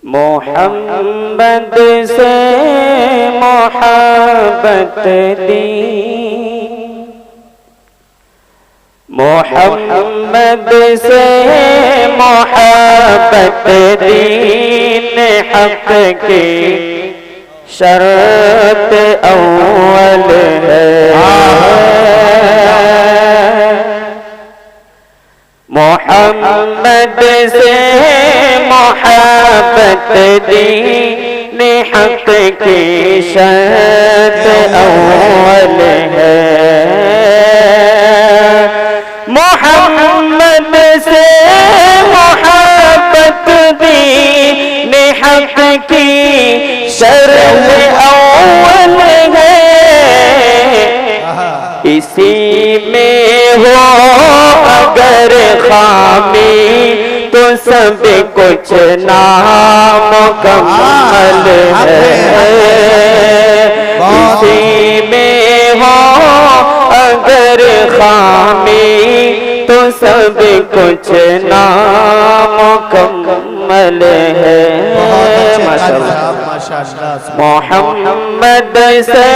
محمد سے محبت دی، محمد سے محبت دین حق کی شرط اول ہے، محمد سے محبت دین حق کی شرط اول ہے، محمد سے محبت دین حق کی شرط اول ہے، اسی میں ہو اگر خامی تو سب کچھ نامکمل ہے، اسی میں ہو اگر خامی تو سب کچھ نامکمل ہے۔ محمد سے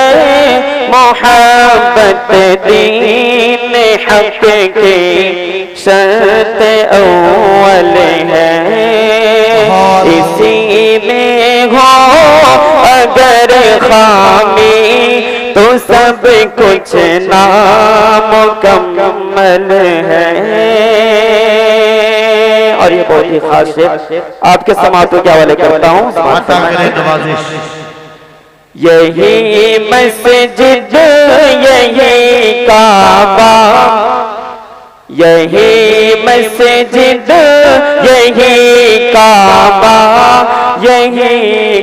محبت دین حق کی شرط اول ہے، اسی میں ہو اگر خامی تو سب کچھ نامکمل ہے۔ اور یہ بہت ہی خاص شعر آپ کے سماعتوں کے حوالے کرتا ہوں۔ یہی مسجد یہی کعبہ، یہی مسجد یہی کعبہ، یہی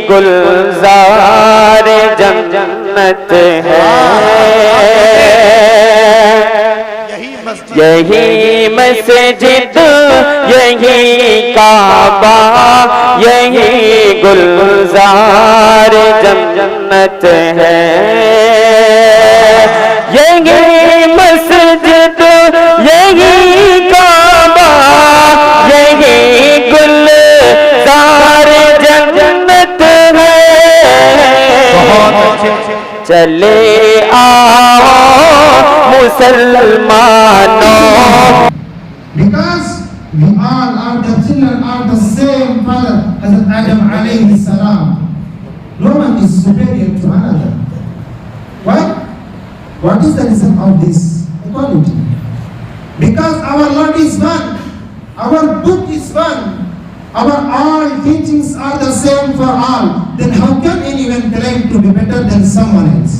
گلزار جنت ہے، یہی مسجد یہی کعبہ، یہی گلزار جنت ہے، یہی مسجد یہی کعبہ، یہی گلزار جنت ہے، چلے آؤ مسلمانوں، because we all are the children of the same father, Hazrat Adam alayhi salam. No one is superior to another. Why? What is the reason of this equality? Because our Lord is one, our book is one, our all teachings are the same for all. Then how can anyone claim to be better than someone else?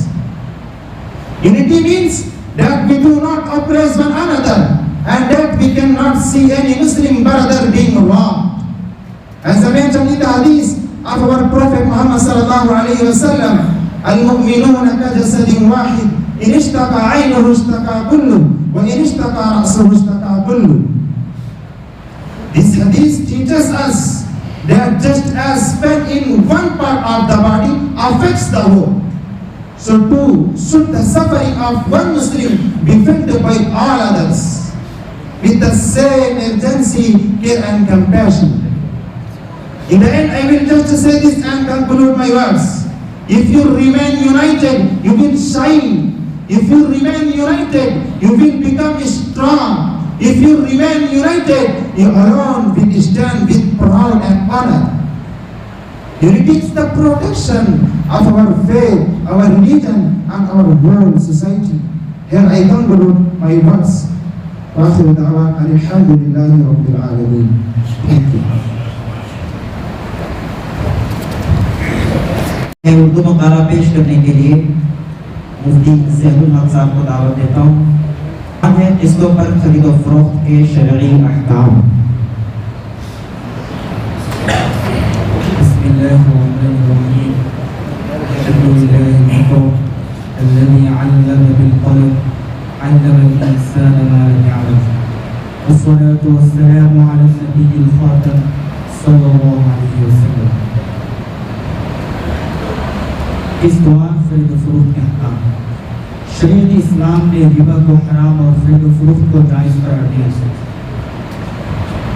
Unity means that we do not oppress one another, and that we cannot see any Muslim brother being wrong. As I mentioned in the hadith of our Prophet Muhammad sallallahu alayhi wa sallam, al-mu'minuna kajasadin wahid, in ishtaka aynuhu ishtaka kullu, wa in ishtaka ra'suhu ishtaka kullu. This hadith teaches us that just as pain in one part of the body affects the whole, so too should the suffering of one Muslim be felt by all others with the same urgency, care and compassion. In the end, I will just say this and conclude my words. If you remain united, you will shine. If you remain united, you will become strong. If you remain united, you alone will stand with pride and honor. Unity is the protection of our faith, our religion, and our whole society. Here I conclude my words. وآخر دعوانا الحمد لله رب العالمين. Thank you. میں اردو مقالہ پیش کرنے کے لیے مفتی زید الحق صاحب کو دعوت دیتا ہوں۔ ہے قسطوں پر خرید و فروخت کے شرعی احکام۔ بسم الله الرحمن الرحيم الحمد لله المحكم الذي علم بالقلم علم الإنسان ما لم يعلم والصلاة والسلام على النبي الخاتم صلى الله عليه وسلم۔ قسطوار خرید و فروخت کے احکام۔ شریعت اسلام نے ربا کو حرام اور خرید و فروخت کو جائز قرار دیا ہے۔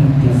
29।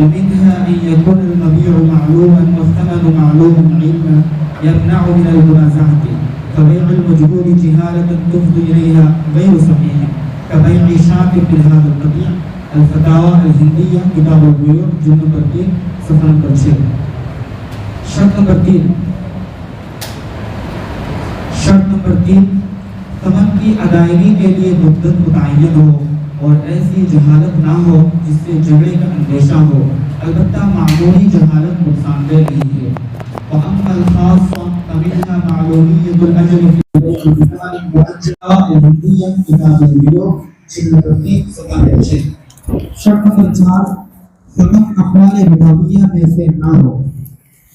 ومنها أن يكون المبيع معلوما والثمن معلوما علما يمنع من المنازعة، فبيع المجهول جهالة تفضي إليها غير صحيح كبيع شاك من هذا القطيع، الفتاوى الهندية كتاب البيوع جلد نمبر 3 صفحہ نمبر 6۔ شرط نمبر 3، ثمن کی ادائیگی کے لیے مدت متعین ہو اور ایسی جہالت نہ ہو جس سے جھگڑے کا اندیشہ ہو، البتہ معمولی جہالت نقصان دہ نہیں ہے۔ وَأَمَّا الْخَاصَّةُ فَمِنْهَا مَعْلُومِيَّةُ الْأَجَلِ فِي الْبَيْعِ بِثَمَنٍ مُؤَجَّلٍ الْهِندِيَّةِ كتاب البيوع جلد نمبر 3 صفحہ نمبر 6۔ شرط نمبر 4، ثمن اقوال ربویہ میں سے نہ ہو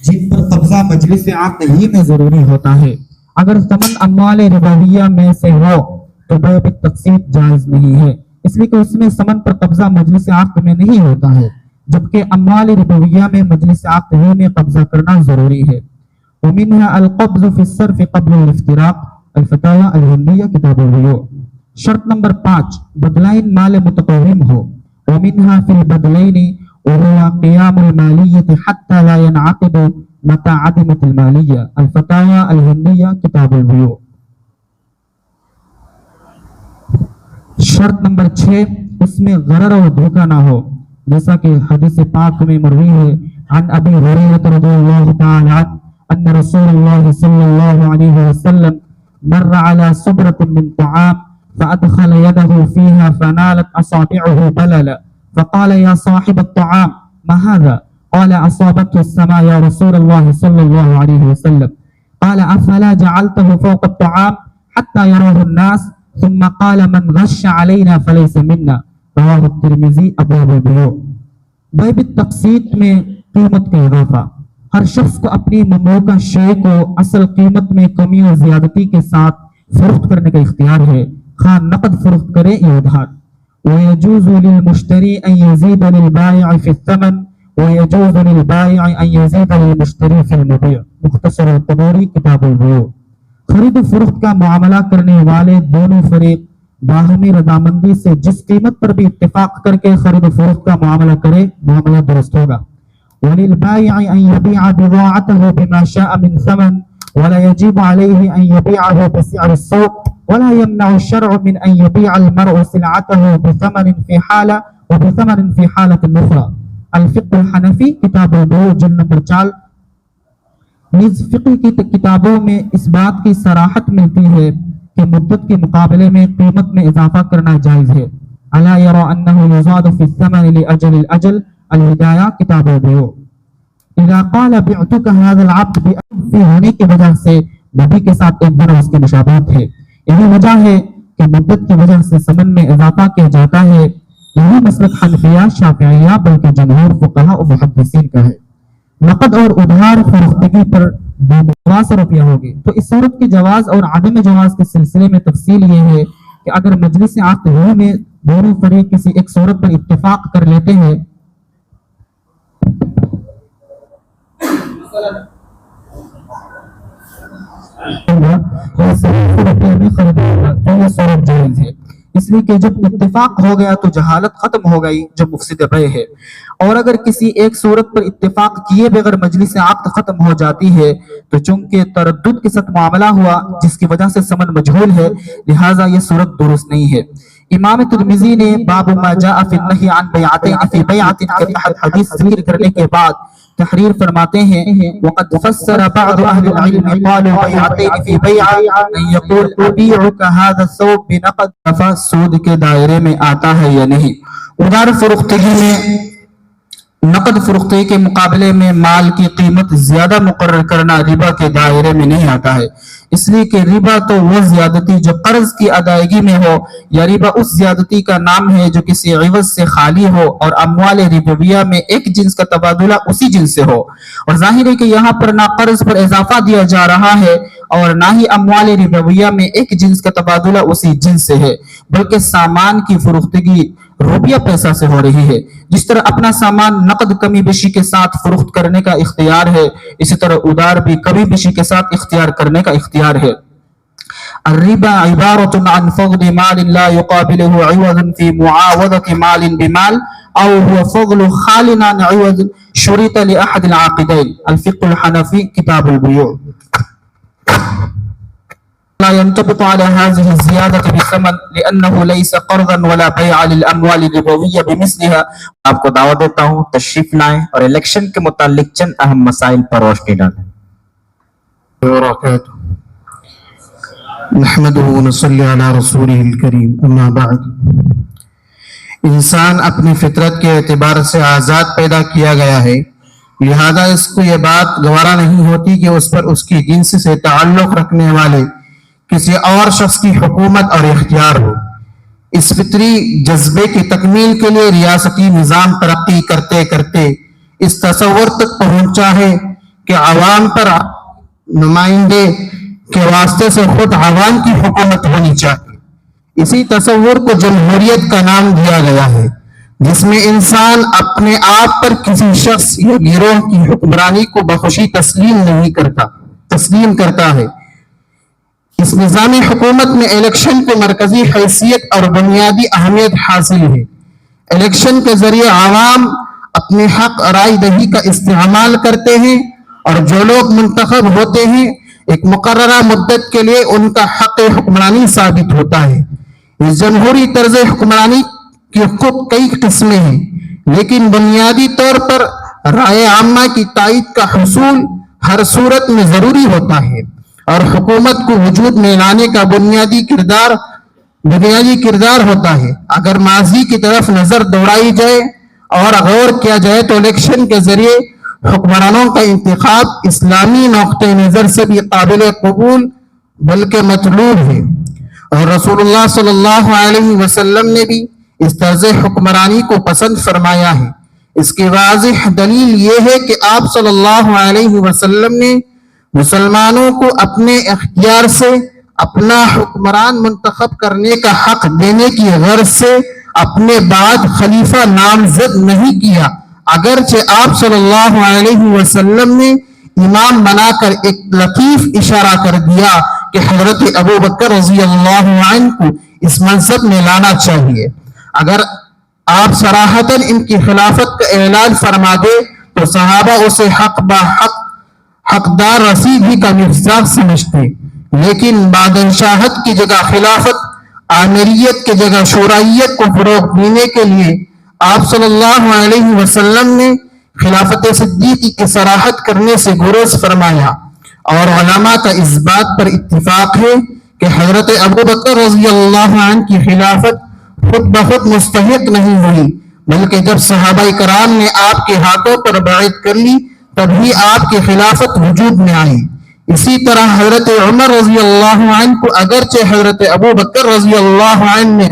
جن پر قبضہ مجلس عقد ہی میں ضروری ہوتا ہے۔ اگر ثمن اموال ربویہ میں سے ہو تو بیع بالتقسیط جائز نہیں ہے، اس لیے کہ اس میں ثمن پر قبضہ مجلس عقد میں نہیں ہوتا ہے، جبکہ اموال ربویہ میں مجلس عقد ہی میں قبضہ کرنا ضروری ہے۔ ومنها القبض في الصرف قبل الافتراق، الفتاوى الهندية كتاب البيوع۔ شرط نمبر 5، بدلین مال متقوم ہو۔ ومنها في البدلين وهو قيام المالية حتى لا ينعقد متى عدمت المالية، الفتاوى الهندية كتاب البيوع۔ شرط نمبر 6، اس میں غرر و دھوکہ نہ ہو، جیسا کہ حدیث پاک میں مروی ہے عن ابی ہریرہ رضی اللہ تعالی عنہ ان رسول اللہ صلی اللہ علیہ وسلم مر على صبرة من طعام فأدخل يده فيها فنالت أصابعه بللا فقال يا صاحب الطعام ما هذا؟ قال أصابته السماء يا رسول الله صلى الله عليه وسلم، قال أفلا جعلته فوق الطعام حتى يراه الناس، ثم قال من غش علينا فليس منا، رواه الترمذی ابواب البیوع۔ بیع بالتقسیط میں قیمت کا اضافہ، ہر شخص کو اپنی مملوکہ شے کو اصل قیمت میں کمی اور زیادتی کے ساتھ فروخت کرنے کا اختیار ہے، خواہ نقد فروخت کرے یا ادھار۔ ويجوز للمشتري أن يزيد للبائع في الثمن ويجوز للبائع أن يزيد للمشتري في المبيع، مختصر الطبری کتاب البیوع۔ خرید و فروخت کا معاملہ کرنے والے دونوں فریق باہمی رضامندی سے جس قیمت پر بھی اتفاق کر کے خرید و فروخت کا معاملہ کرے، معاملہ درست ہوگا۔ وَلِلْبَائِعِ أَن يَبِيعَ بِضَاعَتَهُ بِمَا شَاءَ مِنْ ثَمَنٍ وَلَا يَجِبُ عَلَيْهِ أَن يَبِيعَهُ بِسِعْرِ السُّوقِ وَلَا يَمْنَعُ الشَّرْعُ مِنْ أَن يَبِيعَ الْمَرْءُ سِلْعَتَهُ بِثَمَنٍ فِي حَالَةٍ وَبِثَمَنٍ فِي حَالَةٍ أُخْرَى، الفقہ الحنفی کتاب البیوع جلد نمبر 4۔ نیز فقہ کی کتابوں میں اس بات کی صراحت ملتی ہے کہ مدت کے مقابلے میں قیمت میں اضافہ کرنا جائز ہے۔ الا یرى انه يزاد في الثمن لاجل الاجل، الہدایہ کتاب البیوع۔ اذا قال بعتك هذا العبد فی ہونے کی وجہ سے نبی کے ساتھ ایک بڑا اس کی مشابہت ہے، یہی وجہ ہے کہ مدت کی وجہ سے ثمن میں اضافہ کیا جاتا ہے۔ یہی مسلک حنفیہ، شافعیہ بلکہ جمہور فقہاء و محدثین کا ہے۔ نقد اور ادھار فروختگی پر بمقاصر روپیہ ہوگی، تو اس صورت کی جواز اور عدم جواز کے سلسلے میں تفصیل یہ ہے کہ اگر مجلس عقد ہو میں دونوں فریق کسی ایک صورت پر اتفاق کر لیتے ہیں، تو یہ صورت جائز ہے، اس لیے کہ جب اتفاق ہو گیا تو جہالت ختم ہو گئی جو مفسد بیع ہے۔ اور اگر کسی ایک صورت پر اتفاق کیے بغیر مجلس عقد ختم ہو جاتی ہے تو چونکہ تردد کے ساتھ معاملہ ہوا جس کی وجہ سے ثمن مجہول ہے، لہٰذا یہ صورت درست نہیں ہے۔ امام ترمذی نے باب ما جاء فی النہی عن بیعتین فی بیعت کے تحت حدیث ذکر کرنے کے بعد تحریر فرماتے ہیں وقد فسر بعض اہل العلم قالوا بیعتین فی بیعہ ان یقول ابیعک هذا الثوب بنقد نفع سود کے دائرے میں آتا ہے یا نہیں. ادار فروختگی میں نقد فروختی کے مقابلے میں مال کی قیمت زیادہ مقرر کرنا ربا کے دائرے میں نہیں آتا ہے، اس لیے کہ ربا تو وہ زیادتی جو قرض کی ادائیگی میں ہو، یا ربا اس زیادتی کا نام ہے جو کسی عوض سے خالی ہو اور اموال ربویہ میں ایک جنس کا تبادلہ اسی جنس سے ہو. اور ظاہر ہے کہ یہاں پر نہ قرض پر اضافہ دیا جا رہا ہے اور نہ ہی اموال ربویہ میں ایک جنس کا تبادلہ اسی جنس سے ہے، بلکہ سامان کی فروختگی روپیہ پیسہ سے ہو رہی ہے. جس طرح اپنا سامان نقد کمی بیشی کے ساتھ فروخت کرنے کا اختیار ہے، اسی طرح ادار بھی کمی بیشی کے ساتھ اختیار کرنے کا اختیار ہے. الربا عبارة عن فضل مال لا يقابله عوض في معاوضة مال بمال او هو فضل خال عن عوض شرط لأحد العاقدين. الفقه الحنفي كتاب البيوع. لا ينطبق على هذه الزيادة بثمن لأنه ليس قرضا ولا بيع للأموال الربوية بمثلها. آپ کو دعوت دیتا ہوں تشریف لائیں اور الیکشن کے متعلق چند اہم مسائل پر روشنی ڈالیں. نحمده ونصلي على رسوله الكريم اما بعد. انسان اپنی فطرت کے اعتبار سے آزاد پیدا کیا گیا ہے، لہذا اس کو یہ بات گوارا نہیں ہوتی کہ اس پر اس کی جنس سے تعلق رکھنے والے کسی اور شخص کی حکومت اور اختیار ہو. اس فطری جذبے کی تکمیل کے لیے ریاستی نظام ترقی کرتے کرتے اس تصور تک پہنچا ہے کہ عوام پر نمائندے کے واسطے سے خود عوام کی حکومت ہونی چاہیے. اسی تصور کو جمہوریت کا نام دیا گیا ہے، جس میں انسان اپنے آپ پر کسی شخص یا گروہ کی حکمرانی کو بخوشی تسلیم کرتا ہے. اس نظام حکومت میں الیکشن کو مرکزی حیثیت اور بنیادی اہمیت حاصل ہے. الیکشن کے ذریعے عوام اپنے حق رائے دہی کا استعمال کرتے ہیں اور جو لوگ منتخب ہوتے ہیں ایک مقررہ مدت کے لیے ان کا حق حکمرانی ثابت ہوتا ہے. اس جمہوری طرز حکمرانی کی خود کئی قسمیں ہیں، لیکن بنیادی طور پر رائے عامہ کی تائید کا حصول ہر صورت میں ضروری ہوتا ہے اور حکومت کو وجود میں لانے کا بنیادی کردار ہوتا ہے. اگر ماضی کی طرف نظر دوڑائی جائے اور غور کیا جائے تو الیکشن کے ذریعے حکمرانوں کا انتخاب اسلامی نقطہ نظر سے بھی قابل قبول بلکہ مطلوب ہے، اور رسول اللہ صلی اللہ علیہ وسلم نے بھی اس طرز حکمرانی کو پسند فرمایا ہے. اس کی واضح دلیل یہ ہے کہ آپ صلی اللہ علیہ وسلم نے مسلمانوں کو اپنے اختیار سے اپنا حکمران منتخب کرنے کا حق دینے کی غرض سے اپنے بعد خلیفہ نامزد نہیں کیا، اگرچہ آپ صلی اللہ علیہ وسلم نے امام بنا کر ایک لطیف اشارہ کر دیا کہ حضرت ابو بکر رضی اللہ عنہ کو اس منصب میں لانا چاہیے. اگر آپ صراحتاً ان کی خلافت کا اعلان فرما دے تو صحابہ اسے حقدار رسیدگی کا مفزاق سمجھتے، لیکن بادشاہت کی جگہ خلافت، آمریت کی جگہ شورائیت کو فروغ دینے کے لیے آپ صلی اللہ علیہ وسلم نے خلافت صدیقی کی صراحت کرنے سے گریز فرمایا. اور علماء کا اس بات پر اتفاق ہے کہ حضرت ابو بکر رضی اللہ عنہ کی خلافت خود بخود مستحق نہیں ہوئی، بلکہ جب صحابہ کرام نے آپ کے ہاتھوں پر بیعت کر لی تبھی آپ کی خلافت وجود میں آئی. اسی طرح حضرت عمر رضی اللہ عنہ کو اگرچہ حضرت ابو بکر رضی اللہ عنہ نے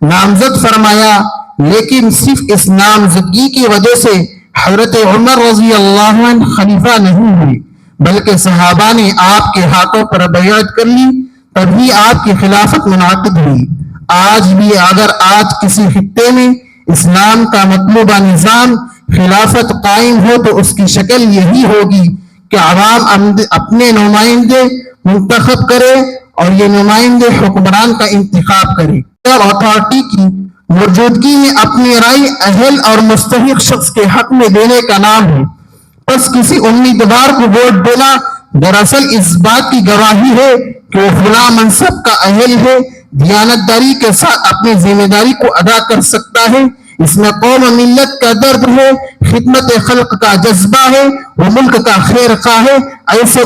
نامزد فرمایا، لیکن صرف اس نامزدگی کی وجہ سے حضرت عمر رضی اللہ عنہ خلیفہ نہیں ہوئی، بلکہ صحابہ نے آپ کے ہاتھوں پر بیعت کر لی تبھی آپ کی خلافت منعقد ہوئی. آج بھی اگر کسی خطے میں اسلام کا مطلوبہ نظام خلافت قائم ہو تو اس کی شکل یہی ہوگی کہ عوام اپنے نمائندے منتخب کرے اور یہ نمائندے حکمران کا انتخاب کرے. اتھارٹی کی موجودگی میں اپنی رائے اہل اور مستحق شخص کے حق میں دینے کا نام ہے. پس کسی امیدوار کو ووٹ دینا دراصل اس بات کی گواہی ہے کہ وہ فلاں منصب کا اہل ہے، دیانتداری کے ساتھ اپنی ذمہ داری کو ادا کر سکتا ہے، اس میں قوم و ملت کا درد ہے، خدمت خلق کا جذبہ ہے، وہ ملک کا خیر خواہ ہے، ایسے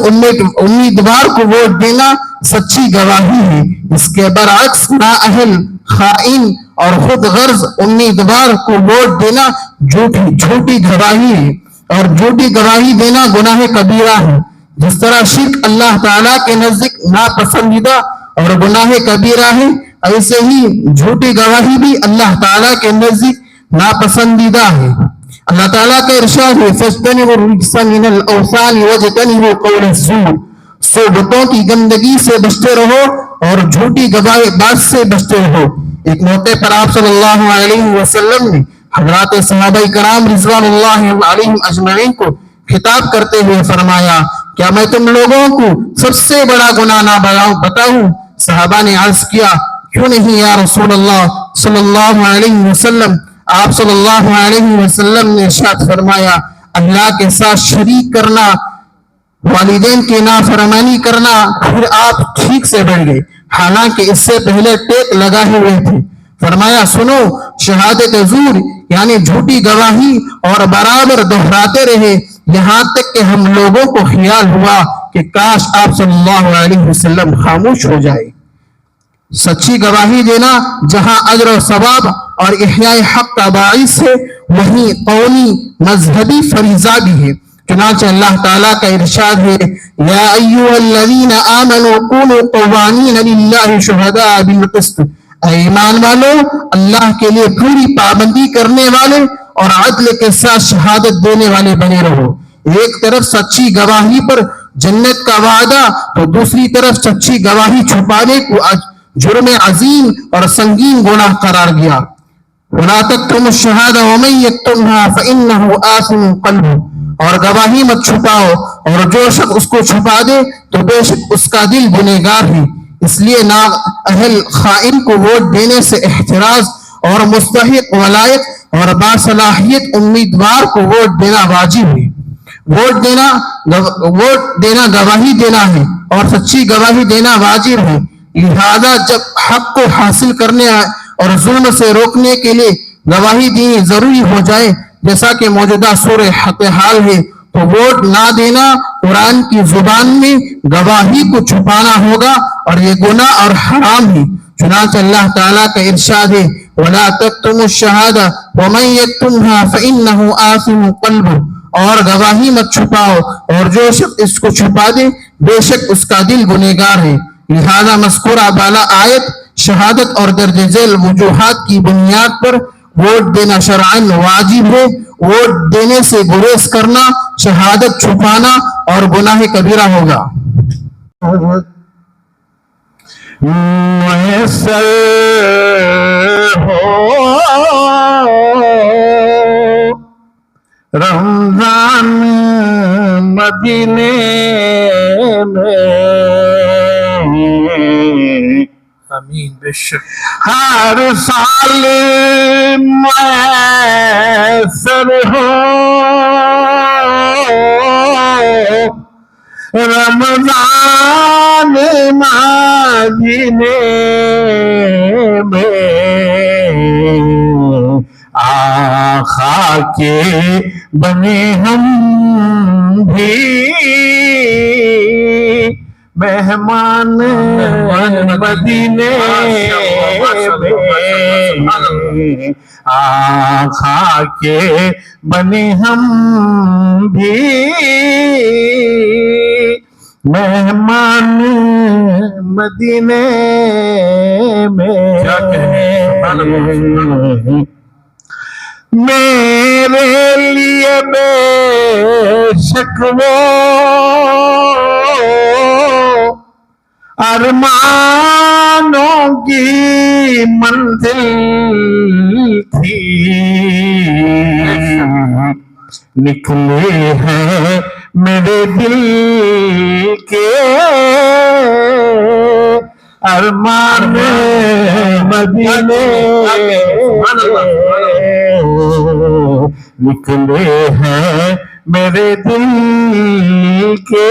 امیدوار کو ووٹ دینا سچی گواہی ہے۔ اس کے برعکس نااہل، خائن اور خود غرض امیدوار کو ووٹ دینا جھوٹی گواہی ہے، اور جھوٹی گواہی دینا گناہ کبیرہ ہے۔ جس طرح شرک اللہ تعالیٰ کے نزدیک ناپسندیدہ اور گناہ کبیرہ ہے، ایسے ہی جھوٹی گواہی بھی اللہ تعالیٰ کے نزدیک ناپسندیدہ ہے۔ اللہ تعالیٰ کا ارشاد ہے فَاجْتَنِبُوا الرِّجْسَ مِنَ الْأَوْثَانِ وَاجْتَنِبُوا قَوْلَ الزُّورِ، سو بتوں کی گندگی سے بچتے رہو اور جھوٹی گواہی بات سے بچتے رہو۔ ایک موقع پر آپ صلی اللہ علیہ وسلم نے حضرات صحابہ کرام رضوان اللہ علیہم اجمعین کو خطاب کرتے ہوئے فرمایا، کیا میں تم لوگوں کو سب سے بڑا گناہ نہ بتاؤں؟ صحابہ نے عرض کیا، کیوں نہیں یا رسول اللہ صلی اللہ علیہ وسلم؟ آپ صلی اللہ علیہ وسلم نے ارشاد فرمایا، اللہ کے ساتھ شریک کرنا، والدین کی نافرمانی کرنا۔ پھر آپ ٹھیک سے بڑھ گئے، حالانکہ اس سے پہلے ٹیک لگائے ہوئے تھے۔ فرمایا، سنو، شہادت زور یعنی جھوٹی گواہی اور برابر دہراتے رہے، یہاں تک کہ ہم لوگوں کو خیال ہوا کہ کاش آپ صلی اللہ علیہ وسلم خاموش ہو جائے۔ سچی گواہی دینا جہاں اجر و ثواب اور احیاء حق کا باعث ہے، وہیں قومی مذہبی فریضہ بھی ہے۔ چنانچہ اللہ تعالیٰ کا ارشاد ہے، یا ایھا الذین آمنوا کونوا قوامین للہ شہداء بالقسط، اے ایمان والو، اللہ کے لیے پوری پابندی کرنے والے اور عدل کے ساتھ شہادت دینے والے بنے رہو۔ ایک طرف سچی گواہی پر جنت کا وعدہ تو دوسری طرف سچی گواہی چھپانے کو جرم عظیم اور سنگین گناہ قرار دیا۔ وَلَا تَكْتُمُوا الشَّهَادَةَ وَمَن يَكْتُمْهَا فَإِنَّهُ آثِمٌ قَلْبُهُ، اور گواہی مت چھپاؤ، اور جو شخص اس کو چھپا دے تو بے شک اس کا دل گنہگار ہے۔ اس لیے نااہل خائن کو ووٹ دینے سے احتراز اور مستحق ولایت اور باصلاحیت امیدوار کو ووٹ دینا واجب ہے۔ ووٹ دینا گواہی دینا ہے اور سچی گواہی دینا واجب ہے۔ لہذا جب حق کو حاصل کرنے اور ظلم سے روکنے کے لیے گواہی دینی ضروری ہو جائے، جیسا کہ موجودہ سورہ حق حال ہے، تو ووٹ نہ دینا قرآن کی زبان میں گواہی کو چھپانا ہوگا، اور یہ گناہ اور حرام ہے۔ چنانچہ اللہ تعالیٰ کا ارشاد ہے، وَلَا تَكْتُمُوا الشَّهَادَةَ وَمَن يَكْتُمْهَا فَإِنَّهُ آثِمٌ قَلْبُهُ، اور گواہی مت چھپاؤ، اور جو شخص اس کو چھپا دے بے شک اس کا دل گنہگار ہے۔ لہذا مذکورہ بالا آیت شہادت اور درج ذیل وجوہات کی بنیاد پر ووٹ دینا شرعاً واجب ہے۔ ووٹ دینے سے گریز کرنا شہادت چھپانا اور گناہ کبیرہ ہوگا۔ میسر ہو رمضان مدینے میں، آمین بے شک، ہر سال میسر ہو رمضان مدینے میں، آقا کے بنے ہم بھی مہمان مدینے میں، آقا کے بنے ہم بھی مہمان مدینے میں۔ میرے لیے بے شک وہ ارمانوں کی منزل تھی، نکلے ہیں میرے دل کے ارمان مدینے، نکلے ہیں میرے دل کے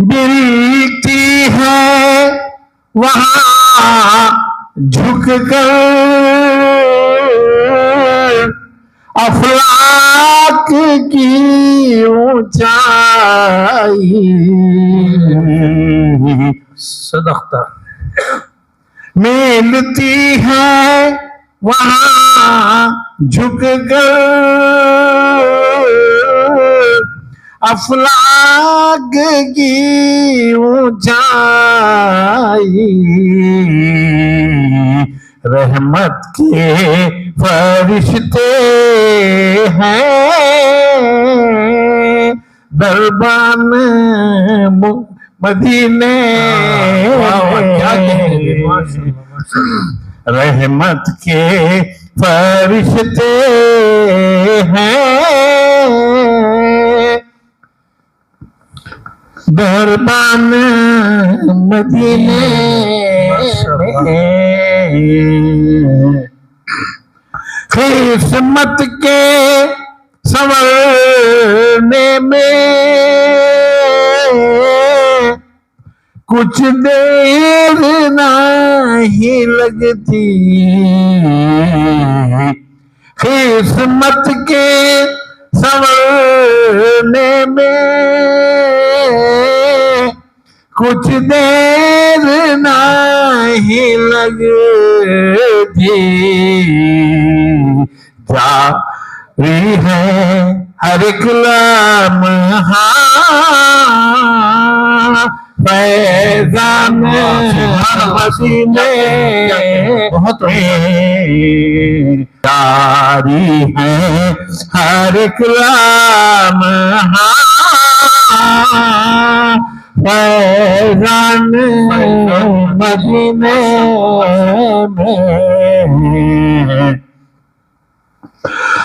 ملتی ہے وہاں جھک کر افلاک کی اونچائی صدقتا ملتی ہے وہاں جھک کر افلاک کی اونچائی رحمت کے فرشتے ہیں دربان مدینے کیا کہتے ہیں ماشاءاللہ ماشاءاللہ رحمت کے فرشتے ہیں دربان مدینے میں قسمت کے سنورنے میں کچھ دیر نہیں لگتی قسمت کے سنورنے میں کچھ دیر نہیں لگتی جاری ہے ہر ایک لمحہ فیضان مدینے بہت جاری ہے ہر ایک لمحہ فیضان مدینے میں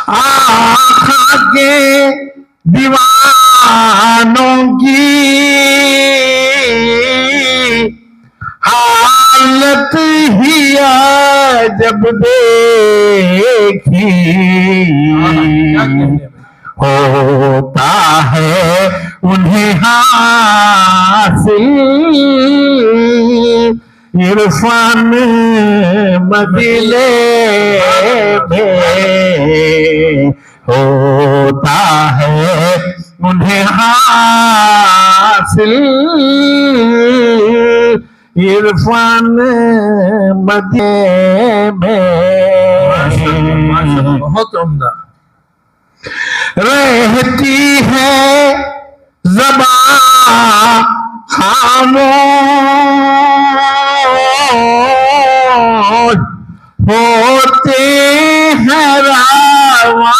آقا کے دیوانوں کی حالت ہی جب دیکھی ہوتا ہے انہیں حاصل عرفان مدینے میں ہوتا ہے انہیں حاصل عرفان مدینے میں بہت عمدہ رہتی ہے زبان خاموش ہوتے ہیں رواں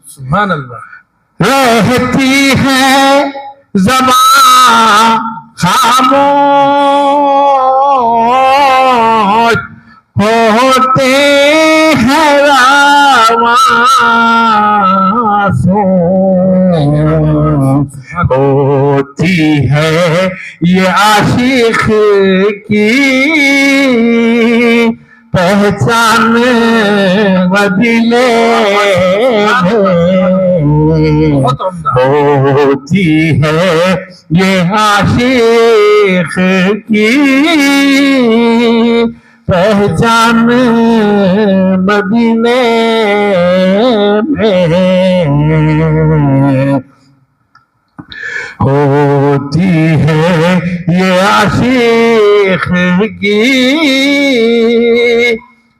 سبحان اللہ رہتی ہے زبان خاموش ہوتے ہیں ہوتی ہے یہ عاشق کی پہچان مدینے ہوتی ہے یہ عاشق کی پہچان مدینے میں ہوتی ہے یہ عاشق کی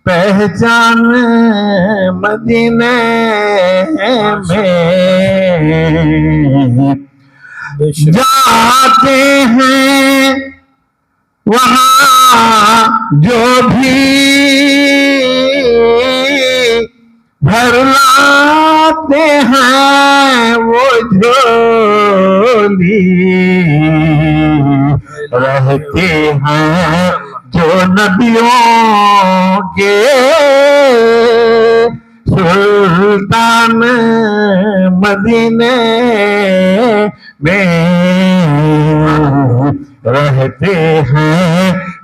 پہچان مدینے میں جاتے ہیں وہاں جو بھی بھر لاتے ہیں وہ جھولی رہتے ہیں جو نبیوں کے سلطان مدینے میں رہتے ہیں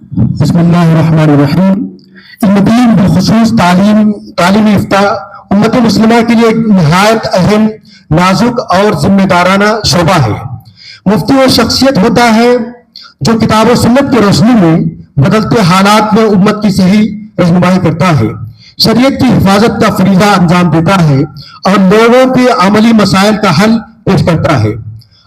بسم اللہ الرحمن الرحیم. علم دین بالخصوص تعلیم افتاء امت مسلمہ کے لیے نہایت اہم، نازک اور ذمہ دارانہ شعبہ ہے. مفتی وہ شخصیت ہوتا ہے جو کتاب و سنت کی روشنی میں بدلتے حالات میں امت کی صحیح رہنمائی کرتا ہے، شریعت کی حفاظت کا فریضہ انجام دیتا ہے اور لوگوں کے عملی مسائل کا حل پیش کرتا ہے.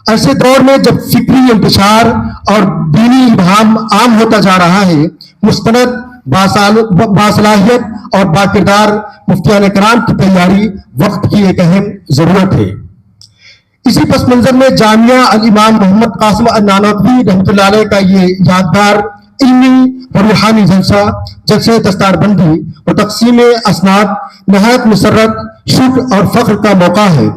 ایسے دور میں جب فکری انتشار اور دینی ابہام عام ہوتا جا رہا ہے، مستند، باصلاحیت اور باکردار مفتیان کرام کی تیاری وقت کی ایک اہم ضرورت ہے. اسی پس منظر میں جامعہ الامام محمد قاسم النانوتوی رحمۃ اللہ علیہ کا یہ یادگار علمی و روحانی جلسہ دستار بندی و تقسیم اسناد نہایت مسرت، شکر اور فخر کا موقع ہے،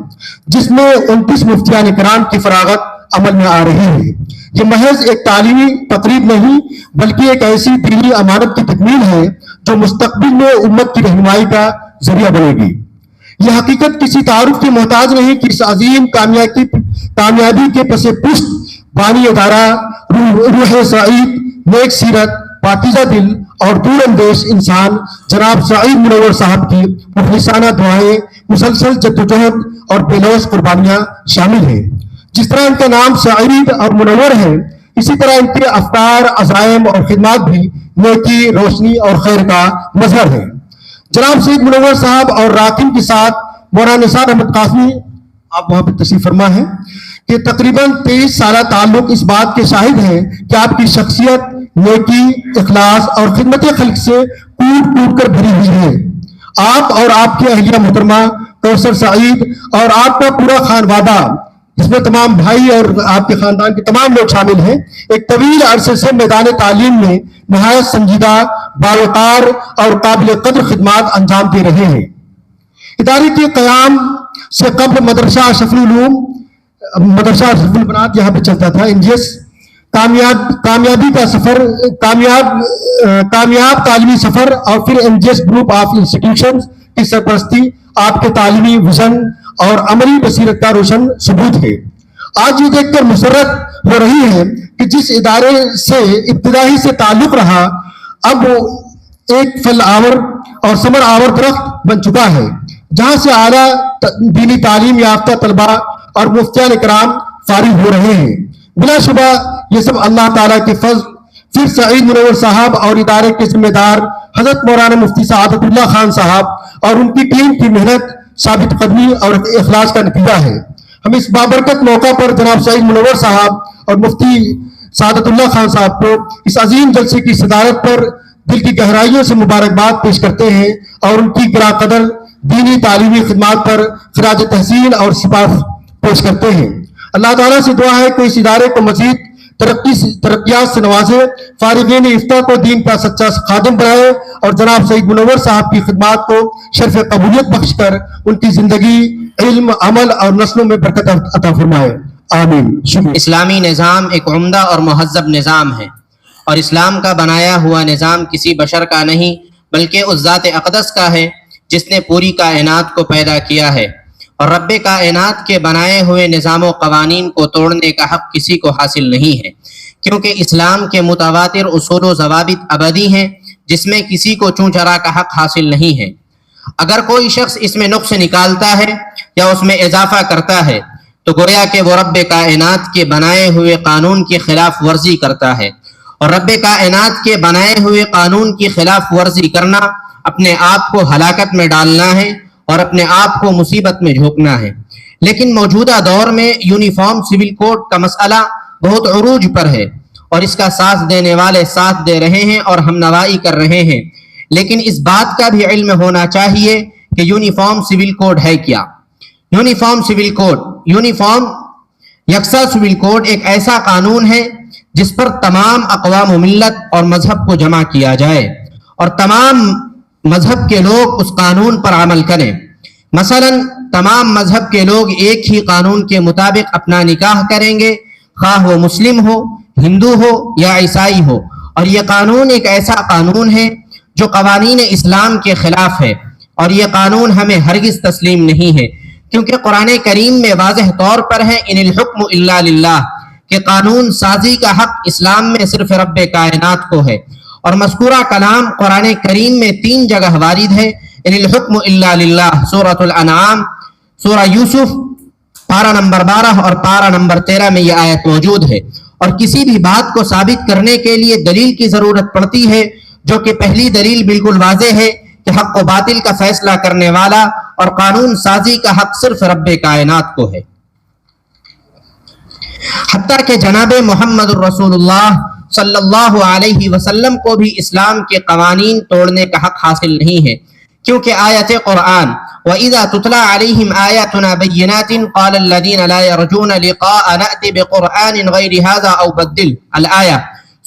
جس میں 29 مفتیان کرام کی فراغت عمل میں آ رہی ہے. یہ محض ایک تعلیمی تقریب نہیں بلکہ ایک ایسی دینی امانت کی تکمیل ہے جو مستقبل میں امت کی رہنمائی کا ذریعہ بنے گی. یہ حقیقت کسی تعارف کی محتاج نہیں کہ اس عظیم کامیابی کے پس پشت بانی ادارہ، روح سعید، نیک سیرت، پاکیزہ دل اور دور اندیش انسان جناب سعید منور صاحب کی مخلصانہ دعائیں، مسلسل جدوجہد اور بے لوث قربانیاں شامل ہیں. جس طرح ان کا نام سعید اور منور ہے، اسی طرح ان کے افکار، عزائم اور خدمات بھی نیکی، روشنی اور خیر کا مظہر ہے. جناب سعید منور صاحب اور راکن کے ساتھ مولانا نثار احمد قاسمی، آپ وہاں پہ تشریف فرما ہیں، کہ تقریباً 23 سالہ تعلق اس بات کے شاہد ہیں کہ آپ کی شخصیت نیکی، اخلاص اور خدمت خلق سے کوٹ کوٹ کر بھری ہوئی ہے. آپ اور آپ کی اہلیہ محترمہ کوثر سعید اور آپ کا پورا خانوادہ، جس میں تمام بھائی اور آپ کے خاندان کے تمام لوگ شامل ہیں، ایک طویل عرصے سے میدان تعلیم میں نہایت سنجیدہ، باوقار اور قابل قدر خدمات انجام دے رہے ہیں. ادارے کے قیام سے قبل مدرسہ اشرف البنات یہاں پہ چلتا تھا. انجیس کامیابی کا سفر، کامیاب تعلیمی سفر اور پھر انجیس گروپ آف انسٹیٹیوشنز کی سرپرستی آپ کے تعلیمی وژن اور عملی بصیرت کا روشن ثبوت ہے. آج یہ دیکھ کر مسرت ہو رہی ہے کہ جس ادارے سے ابتدائی سے تعلق رہا، اب وہ ایک پھل آور اور ثمر آور درخت بن چکا ہے، جہاں سے اعلیٰ دینی تعلیم یافتہ طلباء اور مفتیان کرام فارغ ہو رہے ہیں. بلا شبہ یہ سب اللہ تعالیٰ کے فضل. پھر سعید منور صاحب اور ادارے کے ذمہ دار حضرت مولانا مفتی سعادت اللہ خان صاحب اور ان کی ٹیم کی محنت، ثابت قدمی اور اخلاص کا نتیجہ ہے. ہم اس بابرکت موقع پر جناب سعید منور صاحب اور مفتی سعادت اللہ خان صاحب کو اس عظیم جلسے کی صدارت پر دل کی گہرائیوں سے مبارکباد پیش کرتے ہیں اور ان کی گراں قدر دینی تعلیمی خدمات پر خراج تحسین اور سپاس پیش کرتے ہیں. اللہ تعالیٰ سے دعا ہے کہ اس ادارے کو مزید ترقیات سے نوازے، فارغین افتاء کو دین کا سچا خادم بنائے اور جناب سعید منور صاحب کی خدمات کو شرف قبولیت بخش کر ان کی زندگی، علم، عمل اور نسلوں میں برکت عطا فرمائے. آمین. اسلامی نظام ایک عمدہ اور مہذب نظام ہے، اور اسلام کا بنایا ہوا نظام کسی بشر کا نہیں بلکہ اس ذات اقدس کا ہے جس نے پوری کائنات کو پیدا کیا ہے. اور رب کائنات کے بنائے ہوئے نظام و قوانین کو توڑنے کا حق کسی کو حاصل نہیں ہے، کیونکہ اسلام کے متواتر اصول و ضوابط ابدی ہیں جس میں کسی کو چوں چرا کا حق حاصل نہیں ہے. اگر کوئی شخص اس میں نقص نکالتا ہے یا اس میں اضافہ کرتا ہے تو گویا کہ وہ رب کائنات کے بنائے ہوئے قانون کی خلاف ورزی کرتا ہے، اور رب کائنات کے بنائے ہوئے قانون کی خلاف ورزی کرنا اپنے آپ کو ہلاکت میں ڈالنا ہے اور اپنے آپ کو مصیبت میں جھونکنا ہے. لیکن موجودہ دور میں یونیفارم سول کوڈ کا مسئلہ بہت عروج پر ہے، اور اس کا ساتھ دینے والے ساتھ دے رہے ہیں اور ہم نوائی کر رہے ہیں. لیکن اس بات کا بھی علم ہونا چاہیے کہ یونیفارم سول کوڈ ہے کیا. یونیفارم سول کوڈ، یونیفارم یکساں سول کوڈ ایک ایسا قانون ہے جس پر تمام اقوام و ملت اور مذہب کو جمع کیا جائے اور تمام مذہب کے لوگ اس قانون پر عمل کریں. مثلا تمام مذہب کے لوگ ایک ہی قانون کے مطابق اپنا نکاح کریں گے، خواہ وہ مسلم ہو، ہندو ہو یا عیسائی ہو. اور یہ قانون ایک ایسا قانون ہے جو قوانین اسلام کے خلاف ہے، اور یہ قانون ہمیں ہرگز تسلیم نہیں ہے، کیونکہ قرآن کریم میں واضح طور پر ہے ان الحکم الا للہ کہ قانون سازی کا حق اسلام میں صرف رب کائنات کو ہے. اور مذکورہ کلام قرآن کریم میں 3 جگہ وارد ہے. ان الحکم الا للہ، سورۃ الانعام، سورہ یوسف پارہ نمبر 12 اور پارہ نمبر 13 میں یہ آیت موجود ہے. اور کسی بھی بات کو ثابت کرنے کے لیے دلیل کی ضرورت پڑتی ہے، جو کہ پہلی دلیل بالکل واضح ہے کہ حق و باطل کا فیصلہ کرنے والا اور قانون سازی کا حق صرف رب کائنات کو ہے. حتیٰ کہ جناب محمد الرسول اللہ صلی اللہ علیہ وسلم کو بھی اسلام کے قوانین توڑنے کا حق حاصل نہیں ہے، کیونکہ آیت قرآن وَإِذَا تُتْلَى عَلَيْهِمْ آيَاتُنَا بَيِّنَاتٍ قَالَ الَّذِينَ لَا يَرْجُونَ لِقَاءَ نَأْتِ بِقُرْآنٍ غَيْرِ هَذَا أَوْ بَدِّلْ الآیہ،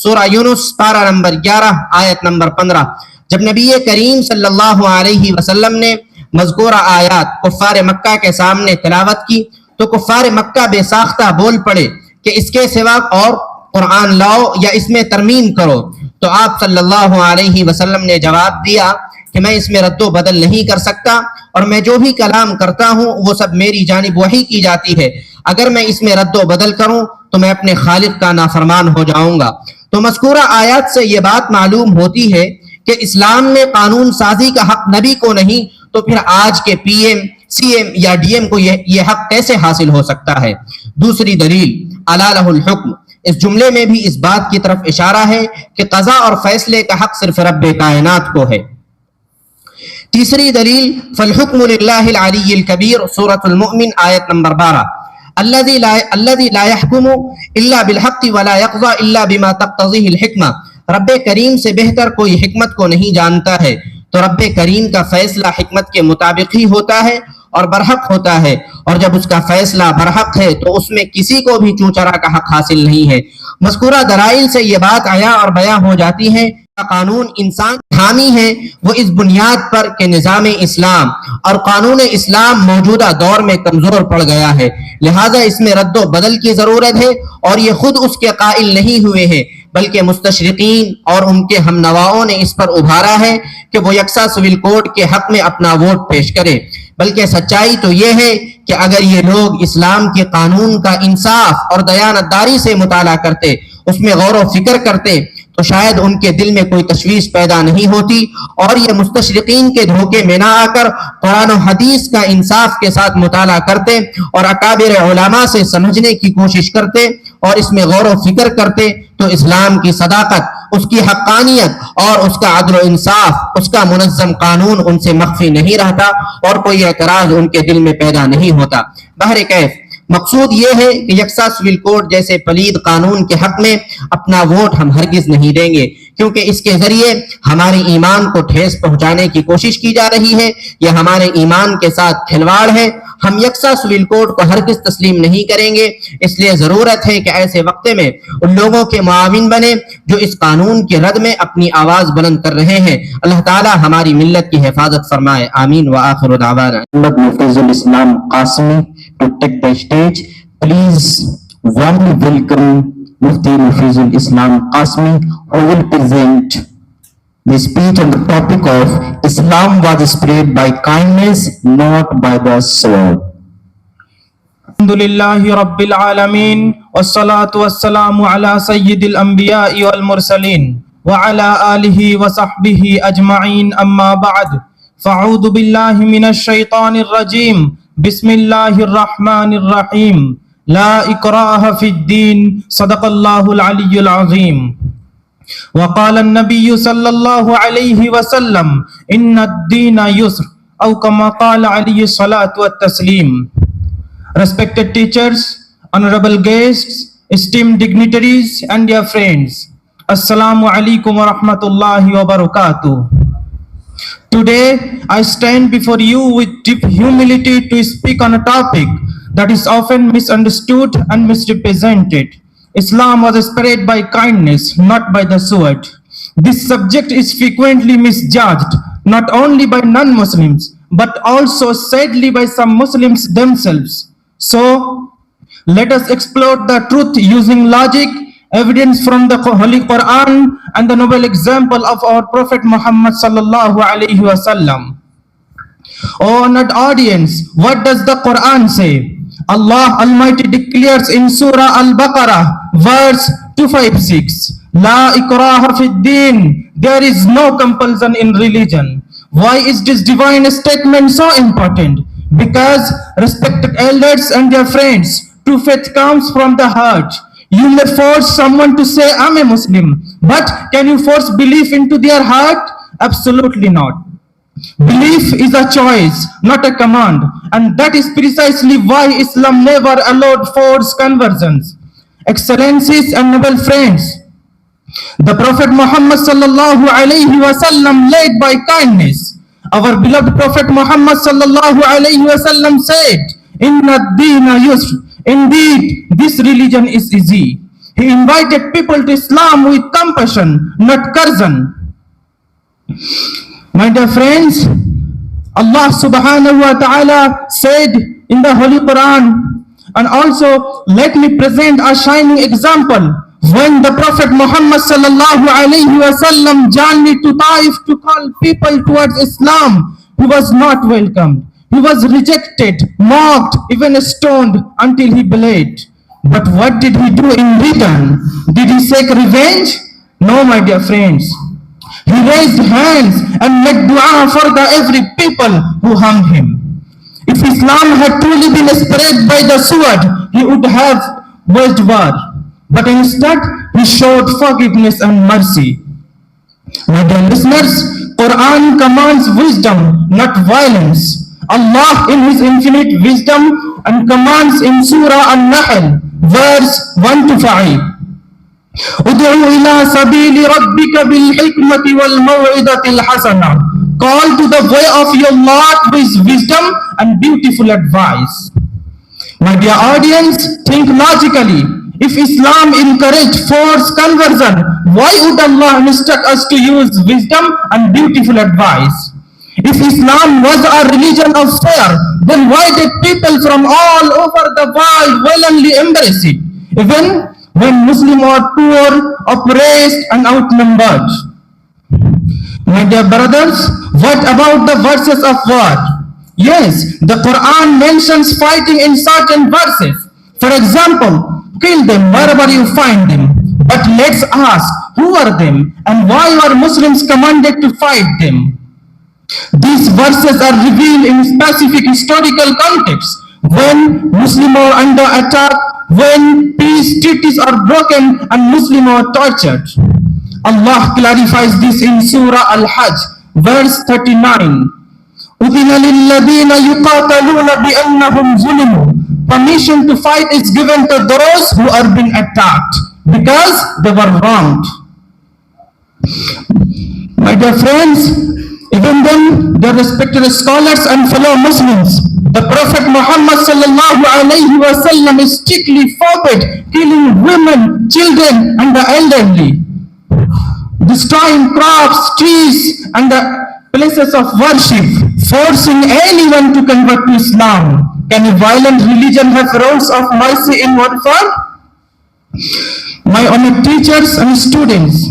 سورہ یونس پارہ نمبر 11 آیت نمبر 15. جب نبی کریم صلی اللہ علیہ وسلم نے مذکورہ آیات کفار مکہ کے سامنے تلاوت کی تو کفار مکہ بے ساختہ بول پڑے کہ اس کے سوا اور قرآن لاؤ یا اس میں ترمیم کرو. تو آپ صلی اللہ علیہ وسلم نے جواب دیا کہ میں اس میں رد و بدل نہیں کر سکتا، اور میں جو بھی کلام کرتا ہوں وہ سب میری جانب وحی کی جاتی ہے. اگر میں اس میں رد و بدل کروں تو میں اپنے خالق کا نافرمان ہو جاؤں گا. تو مذکورہ آیات سے یہ بات معلوم ہوتی ہے کہ اسلام میں قانون سازی کا حق نبی کو نہیں، تو پھر آج کے پی ایم، سی ایم یا ڈی ایم کو یہ حق کیسے حاصل ہو سکتا ہے؟ دوسری دلیل الا لہ الحکم، اس جملے میں بھی اس بات کی طرف اشارہ ہے کہ قضاء اور فیصلے کا حق صرف رب کائنات کو ہے. تیسری دلیل فالحکم للہ العلی الکبیر، سورۃ المؤمن آیت نمبر 12. الذی لا يحکم الا بالحق ولا یقضی الا بما تقتضیہ الحکمہ، رب کریم سے بہتر کوئی حکمت کو نہیں جانتا ہے، تو رب کریم کا فیصلہ حکمت کے مطابق ہی ہوتا ہے اور برحق ہوتا ہے، اور جب اس کا فیصلہ برحق ہے تو اس میں کسی کو بھی چوچرا کا حق حاصل نہیں ہے. مذکورہ دلائل سے یہ بات عیاں اور بیاں ہو جاتی ہے قانون انسان حامی ہے وہ اس بنیاد پر کہ نظام اسلام اور قانون اسلام موجودہ دور میں کمزور پڑ گیا ہے، لہذا اس میں رد و بدل کی ضرورت ہے. اور یہ خود اس کے قائل نہیں ہوئے ہیں، بلکہ مستشرقین اور ان کے ہم نواؤں نے اس پر ابھارا ہے کہ وہ یکساں سول کوڈ کے حق میں اپنا ووٹ پیش کرے. بلکہ سچائی تو یہ ہے کہ اگر یہ لوگ اسلام کے قانون کا انصاف اور دیانتداری سے مطالعہ کرتے، اس میں غور و فکر کرتے، تو شاید ان کے دل میں کوئی تشویش پیدا نہیں ہوتی، اور یہ مستشرقین کے دھوکے میں نہ آ کر قرآن و حدیث کا انصاف کے ساتھ مطالعہ کرتے اور اکابر علماء سے سمجھنے کی کوشش کرتے اور اس میں غور و فکر کرتے، تو اسلام کی صداقت، اس کی حقانیت اور اس کا عدل و انصاف، اس کا منظم قانون ان سے مخفی نہیں رہتا اور کوئی اعتراض ان کے دل میں پیدا نہیں ہوتا. بہرکیف مقصود یہ ہے کہ یکساں سول کوڈ جیسے پلید قانون کے حق میں اپنا ووٹ ہم ہرگز نہیں دیں گے، کیونکہ اس کے ذریعے ہمارے ایمان کو ٹھیس پہنچانے کی کوشش کی جا رہی ہے، یہ ہمارے ایمان کے ساتھ کھلواڑ ہے. ہم یکساں سول کوڈ کو ہرگز تسلیم نہیں کریں گے. اس لیے ضرورت ہے کہ ایسے وقت میں ان لوگوں کے معاون بنے جو اس قانون کے رد میں اپنی آواز بلند کر رہے ہیں. اللہ تعالی ہماری ملت کی حفاظت فرمائے. آمین. وآخر دعوانا Mufiz al-Islam Qasmi to take the stage. Please warmly welcome Mufti Mufiz al-Islam Qasmi, who will present the speech on the topic of Islam was spread by kindness, not by the sword. الحمدللہ رب العالمین والصلاة والسلام علی سید الانبیاء والمرسلین وعلی آلہ وصحبہ اجمعین. اما بعد فاعوذ باللہ من الشیطان الرجیم. بسم اللہ الرحمن الرحیم. لا اکراہ فی الدین. صدق اللہ العلی العظیم. وقال النبی صلی اللہ علیہ وسلم ان الدین یسر او کما قال علیہ الصلاۃ والتسلیم. Respected teachers, honorable guests, esteemed dignitaries and dear friends, Assalamu alaikum wa rahmatullahi wa barakatuh. Today I stand before you with deep humility to speak on a topic that is often misunderstood and misrepresented. Islam was spread by kindness, not by the sword. This subject is frequently misjudged, not only by non-Muslims, but also sadly by some Muslims themselves. So, let us explore the truth using logic, evidence from the Holy Quran, and the noble example of our Prophet Muhammad sallallahu alaihi wasallam. O honored audience, what does the Quran say? Allah Almighty declares in Surah Al-Baqarah, verse 256, La ikraha fi din. There is no compulsion in religion. Why is this divine statement so important? Because respected elders and their friends, true faith comes from the heart. You may force someone to say, I'm a Muslim, but can you force belief into their heart? Absolutely not. Belief is a choice, not a command, and that is precisely why Islam never allowed forced conversions. Excellencies and noble friends, the Prophet Muhammad sallallahu alayhi wasallam led by kindness. Our beloved Prophet Muhammad sallallahu alayhi wasallam said, Inna ad-deena yusr. Indeed, this religion is easy. He invited people to Islam with compassion, not coercion. My dear friends, Allah subhanahu wa ta'ala said in the Holy Quran, and also let me present a shining example. When the Prophet Muhammad sallallahu alayhi wa sallam journeyed to Taif to call people towards Islam, he was not welcomed. He was rejected, mocked, even stoned until he bled. But what did he do in return? Did he seek revenge? No, my dear friends. He raised hands and made dua for the every people who harmed him. If Islam had truly been spread by the sword, he would have waged war. But instead, he showed forgiveness and mercy. My dear listeners, Quran commands wisdom, not violence. Allah in His infinite wisdom and commands in Surah An-Nahl, verse 1 to 5. ادعو إلى سبيل ربك بالحكمة والموعظة الحسنة. Call to the way of your Lord with wisdom and beautiful advice. My dear audience, think logically. If Islam encouraged forced conversion, why would Allah instruct us to use wisdom and beautiful advice? If Islam was a religion of fear, then why did people from all over the world willingly embrace it, even when Muslims are poor, oppressed, and outnumbered? My dear brothers, what about the verses of war? Yes, the Quran mentions fighting in certain verses. For example, kill them wherever you find them. But let's ask, who are them and why are Muslims commanded to fight them? These verses are revealed in specific historical contexts. When Muslims are under attack, when peace treaties are broken and Muslims are tortured. Allah clarifies this in Surah Al-Hajj, verse 39. أُذِنَ لِلَّذِينَ يُقَاتَلُونَ بِأَنَّهُمْ ظُلِمُوا. Permission to fight is given to those who are being attacked because they were wronged. My dear friends, even then, the respected scholars and fellow Muslims, the Prophet Muhammad sallallahu alayhi wa sallam strictly forbade killing women, children, and the elderly, destroying crops, trees, and the places of worship, forcing anyone to convert to Islam. Can a violent religion have rules of mercy in warfare? My honored teachers and students,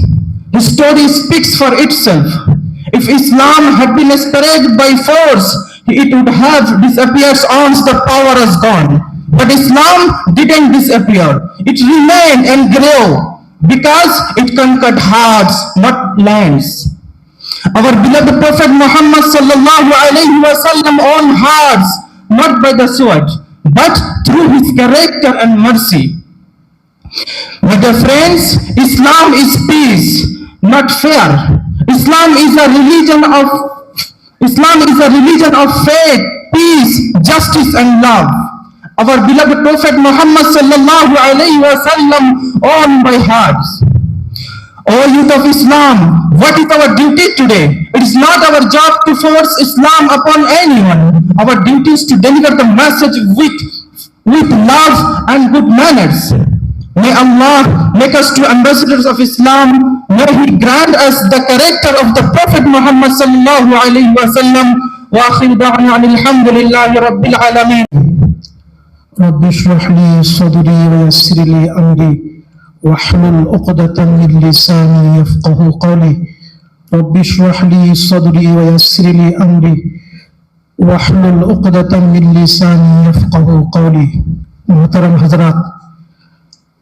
the story speaks for itself. If Islam had been spread by force, it would have disappeared once the power is gone. But Islam didn't disappear. It remained and grew because it conquered hearts, not lands. Our beloved Prophet Muhammad sallallahu alayhi wa sallam owned hearts, not by the sword, but through his character and mercy. My dear friends, Islam is peace, not fear. Islam is a religion of faith, peace, justice, and love. Our beloved Prophet Muhammad sallallahu alayhi wa sallam owned by hearts. O youth of Islam, what is our duty today? It is not our job to force Islam upon anyone. Our duty is to deliver the message with love and good manners. May Allah make us to ambassadors of Islam. May He grant us the character of the Prophet Muhammad sallallahu alayhi wa sallam. Wa akhiru da'wana alhamdulillahi rabbil alamin. رب اشرح لي صدري ويسر لي أمري واحلل عقدة من لساني يفقه قولي رب اشرح لي صدري ويسر لي أمري واحلل عقدة من لساني يفقه قولي. محترم حضرات،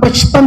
55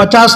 50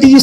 30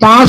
5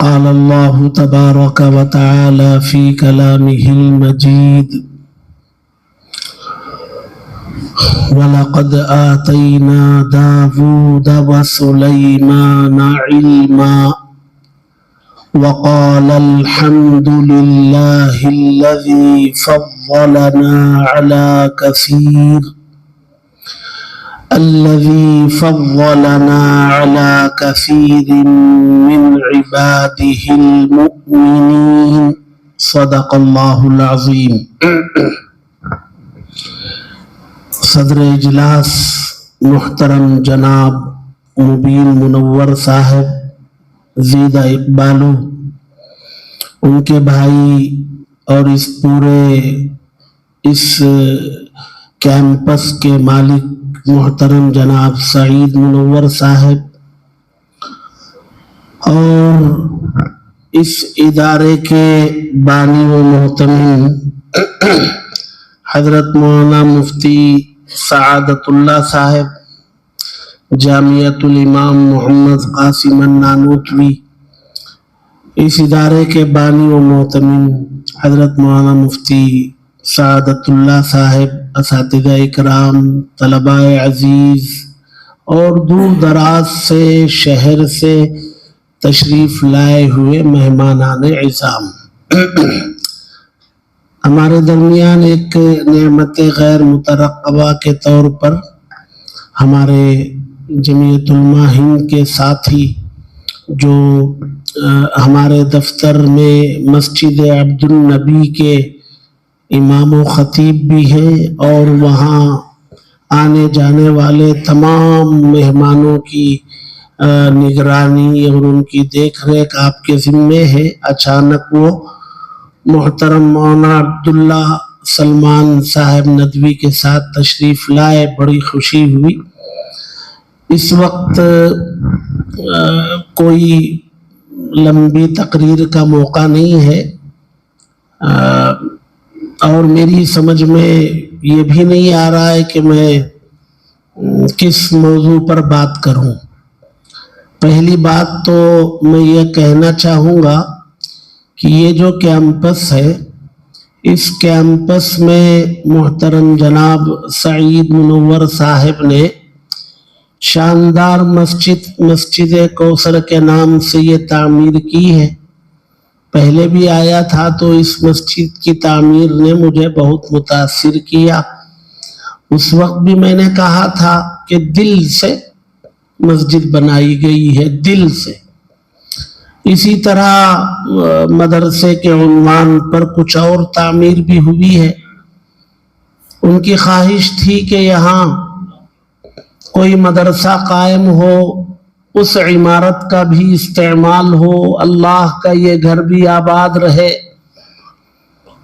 قال الله تبارك وتعالى في كلامه المجيد وَلَقَدْ آتَيْنَا دَاوُودَ وَسُلَيْمَانَ عِلْمًا وَقَالَ الْحَمْدُ لِلَّهِ الَّذِي فَضَّلَنَا عَلَى كثير من عباده المؤمنين صدق الله العظيم. صدر اجلاس محترم جناب مبین منور صاحب زیدہ اقبالو، ان کے بھائی اور اس پورے کیمپس کے مالک محترم جناب سعید منور صاحب، اور اس ادارے کے بانی و محتمم حضرت مولانا مفتی سعادت اللہ صاحب، جامعۃ الامام محمد قاسم النانوتوی، اس ادارے کے بانی و محتمم حضرت مولانا مفتی سعادت اللہ صاحب، اساتذہ اکرام، طلباء عزیز اور دور دراز سے شہر سے تشریف لائے ہوئے مہمانان عزام، ہمارے درمیان ایک نعمت غیر مترقبہ کے طور پر ہمارے جمعیت علماء ہند کے ساتھی جو ہمارے دفتر میں مسجد عبد النبی کے امام و خطیب بھی ہیں اور وہاں آنے جانے والے تمام مہمانوں کی نگرانی اور ان کی دیکھ ریکھ آپ کے ذمے ہے۔ اچانک وہ محترم مولانا عبداللہ سلمان صاحب ندوی کے ساتھ تشریف لائے، بڑی خوشی ہوئی۔ اس وقت کوئی لمبی تقریر کا موقع نہیں ہے اور میری سمجھ میں یہ بھی نہیں آ رہا ہے کہ میں کس موضوع پر بات کروں۔ پہلی بات تو میں یہ کہنا چاہوں گا کہ یہ جو کیمپس ہے، اس کیمپس میں محترم جناب سعید منور صاحب نے شاندار مسجد کوثر کے نام سے یہ تعمیر کی ہے۔ پہلے بھی آیا تھا تو اس مسجد کی تعمیر نے مجھے بہت متاثر کیا۔ اس وقت بھی میں نے کہا تھا کہ دل سے مسجد بنائی گئی ہے، دل سے۔ اسی طرح مدرسے کے عنوان پر کچھ اور تعمیر بھی ہوئی ہے۔ ان کی خواہش تھی کہ یہاں کوئی مدرسہ قائم ہو، اس عمارت کا بھی استعمال ہو، اللہ کا یہ گھر بھی آباد رہے۔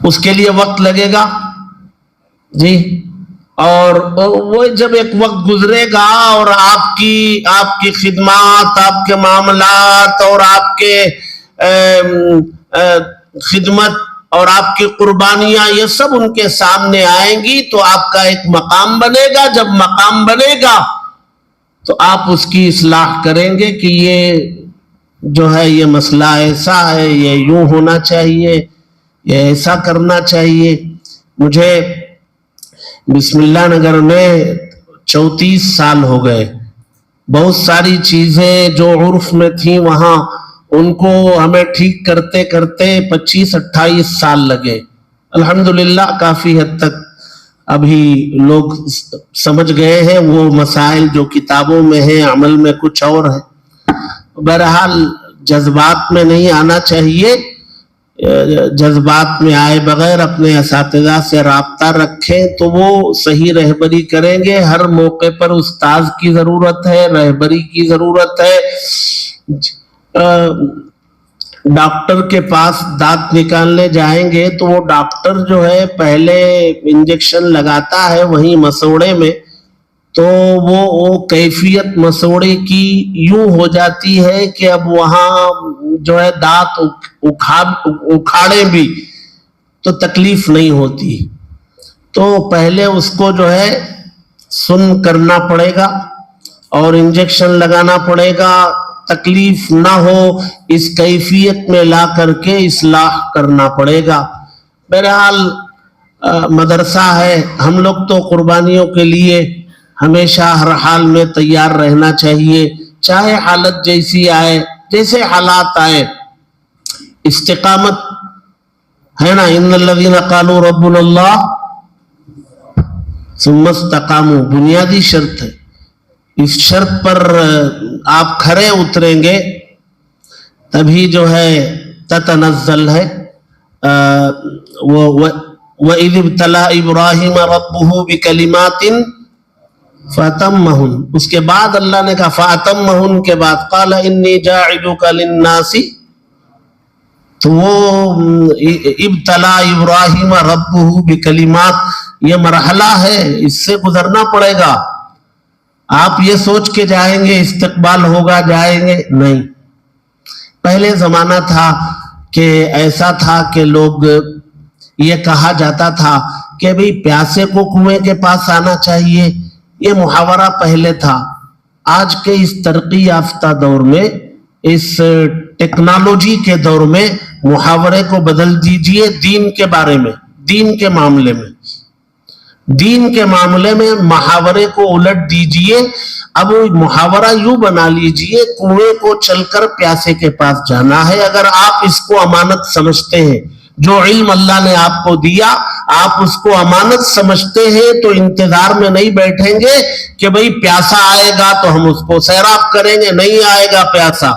اس کے لیے وقت لگے گا جی. اور وہ جب ایک وقت گزرے گا اور آپ کی خدمات، آپ کے معاملات اور آپ کے خدمت اور آپ کی قربانیاں یہ سب ان کے سامنے آئیں گی تو آپ کا ایک مقام بنے گا. جب مقام بنے گا تو آپ اس کی اصلاح کریں گے کہ یہ جو ہے یہ مسئلہ ایسا ہے، یہ یوں ہونا چاہیے، یہ ایسا کرنا چاہیے. مجھے بسم اللہ نگر میں 34 سال ہو گئے. بہت ساری چیزیں جو عرف میں تھیں وہاں ان کو ہمیں ٹھیک کرتے کرتے 25-28 سال لگے. الحمدللہ کافی حد تک ابھی لوگ سمجھ گئے ہیں وہ مسائل جو کتابوں میں ہیں، عمل میں کچھ اور ہے. بہرحال جذبات میں نہیں آنا چاہیے. جذبات میں آئے بغیر اپنے اساتذہ سے رابطہ رکھیں تو وہ صحیح رہبری کریں گے. ہر موقع پر استاذ کی ضرورت ہے، رہبری کی ضرورت ہے. ڈاکٹر کے پاس دانت نکالنے جائیں گے تو وہ ڈاکٹر جو ہے پہلے انجیکشن لگاتا ہے وہیں مسوڑے میں، تو وہ کیفیت مسوڑے کی یوں ہو جاتی ہے کہ اب وہاں جو ہے دانت اکھاڑے بھی تو تکلیف نہیں ہوتی. تو پہلے اس کو جو ہے سن کرنا پڑے گا اور انجیکشن لگانا پڑے گا. تکلیف نہ ہو اس کیفیت میں لا کر کے اصلاح کرنا پڑے گا. بہرحال مدرسہ ہے، ہم لوگ تو قربانیوں کے لیے ہمیشہ ہر حال میں تیار رہنا چاہیے، چاہے حالت جیسی آئے، جیسے حالات آئے. استقامت ہے نا، ان الذین قالوا ربنا اللہ ثم استقاموا، بنیادی شرط ہے. اس شرط پر آپ کھرے اتریں گے تبھی جو ہے تتنزل ہے. وَإِذِ ابْتَلَىٰ إِبْرَاهِيمَ رَبُّهُ بِكَلِمَاتٍ فَأَتَمَّهُنَّ. اس کے بعد اللہ نے کہا فَأَتَمَّهُنَّ کے بعد قَالَ إِنِّي جَاعِلُكَ لِلنَّاسِ، تو وہ ابتلا ابراہیم ربہ بکلمات یہ مرحلہ ہے، اس سے گزرنا پڑے گا. آپ یہ سوچ کے جائیں گے استقبال ہوگا جائیں گے، نہیں. پہلے زمانہ تھا کہ ایسا تھا کہ لوگ یہ کہا جاتا تھا کہ بھئی پیاسے کو کنویں کے پاس آنا چاہیے، یہ محاورہ پہلے تھا. آج کے اس ترقی یافتہ دور میں، اس ٹیکنالوجی کے دور میں محاورے کو بدل دیجئے دین کے بارے میں، دین کے معاملے میں. دین کے معاملے میں محاورے کو الٹ دیجئے. اب محاورہ یوں بنا لیجئے کنویں کو چل کر پیاسے کے پاس جانا ہے. اگر آپ اس کو امانت سمجھتے ہیں، جو علم اللہ نے آپ کو دیا آپ اس کو امانت سمجھتے ہیں، تو انتظار میں نہیں بیٹھیں گے کہ بھئی پیاسا آئے گا تو ہم اس کو سیراب کریں گے. نہیں آئے گا پیاسا،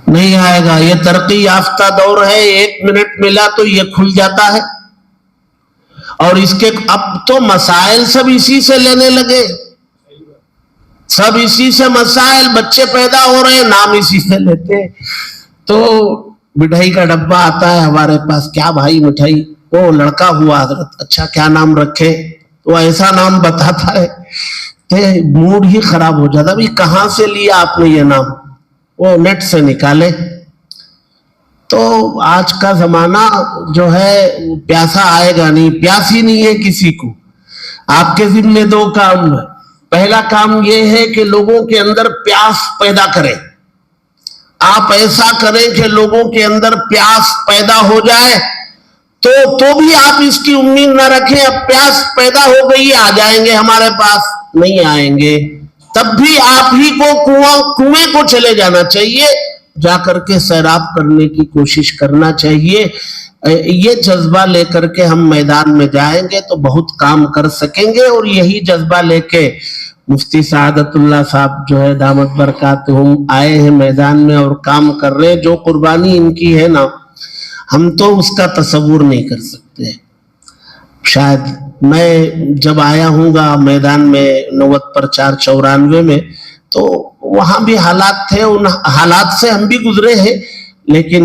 نہیں آئے گا. یہ ترقی یافتہ دور ہے، 1 منٹ ملا تو یہ کھل جاتا ہے. اور اس کے اب تو مسائل سب اسی سے لینے لگے، سب اسی سے مسائل. بچے پیدا ہو رہے ہیں نام اسی سے لیتے. تو مٹھائی کا ڈبہ آتا ہے ہمارے پاس، کیا بھائی مٹھائی؟ وہ لڑکا ہوا حضرت، اچھا کیا نام رکھے؟ وہ ایسا نام بتاتا ہے کہ موڈ ہی خراب ہو جاتا. بھائی کہاں سے لیا آپ نے یہ نام؟ وہ نیٹ سے نکالے. تو آج کا زمانہ جو ہے پیاسا آئے گا نہیں، پیاس ہی نہیں ہے کسی کو. آپ کے ذمہ 2 کام ہے. پہلا کام یہ ہے کہ لوگوں کے اندر پیاس پیدا کریں. آپ ایسا کریں کہ لوگوں کے اندر پیاس پیدا ہو جائے. تو بھی آپ اس کی امید نہ رکھیں اب پیاس پیدا ہو گئی آ جائیں گے ہمارے پاس، نہیں آئیں گے. تب بھی آپ ہی کو کنویں کو چلے جانا چاہیے، جا کر کے سیراب کرنے کی کوشش کرنا چاہیے. یہ جذبہ لے کر کے ہم میدان میں جائیں گے تو بہت کام کر سکیں گے. اور یہی جذبہ لے کے مفتی سعادت اللہ صاحب جو ہے دامت برکاتہم آئے ہیں میدان میں اور کام کر رہے ہیں. جو قربانی ان کی ہے نا، ہم تو اس کا تصور نہیں کر سکتے. شاید میں جب آیا ہوں گا میدان میں 90 پر 494 میں، تو وہاں بھی حالات تھے، ان حالات سے ہم بھی گزرے ہیں. لیکن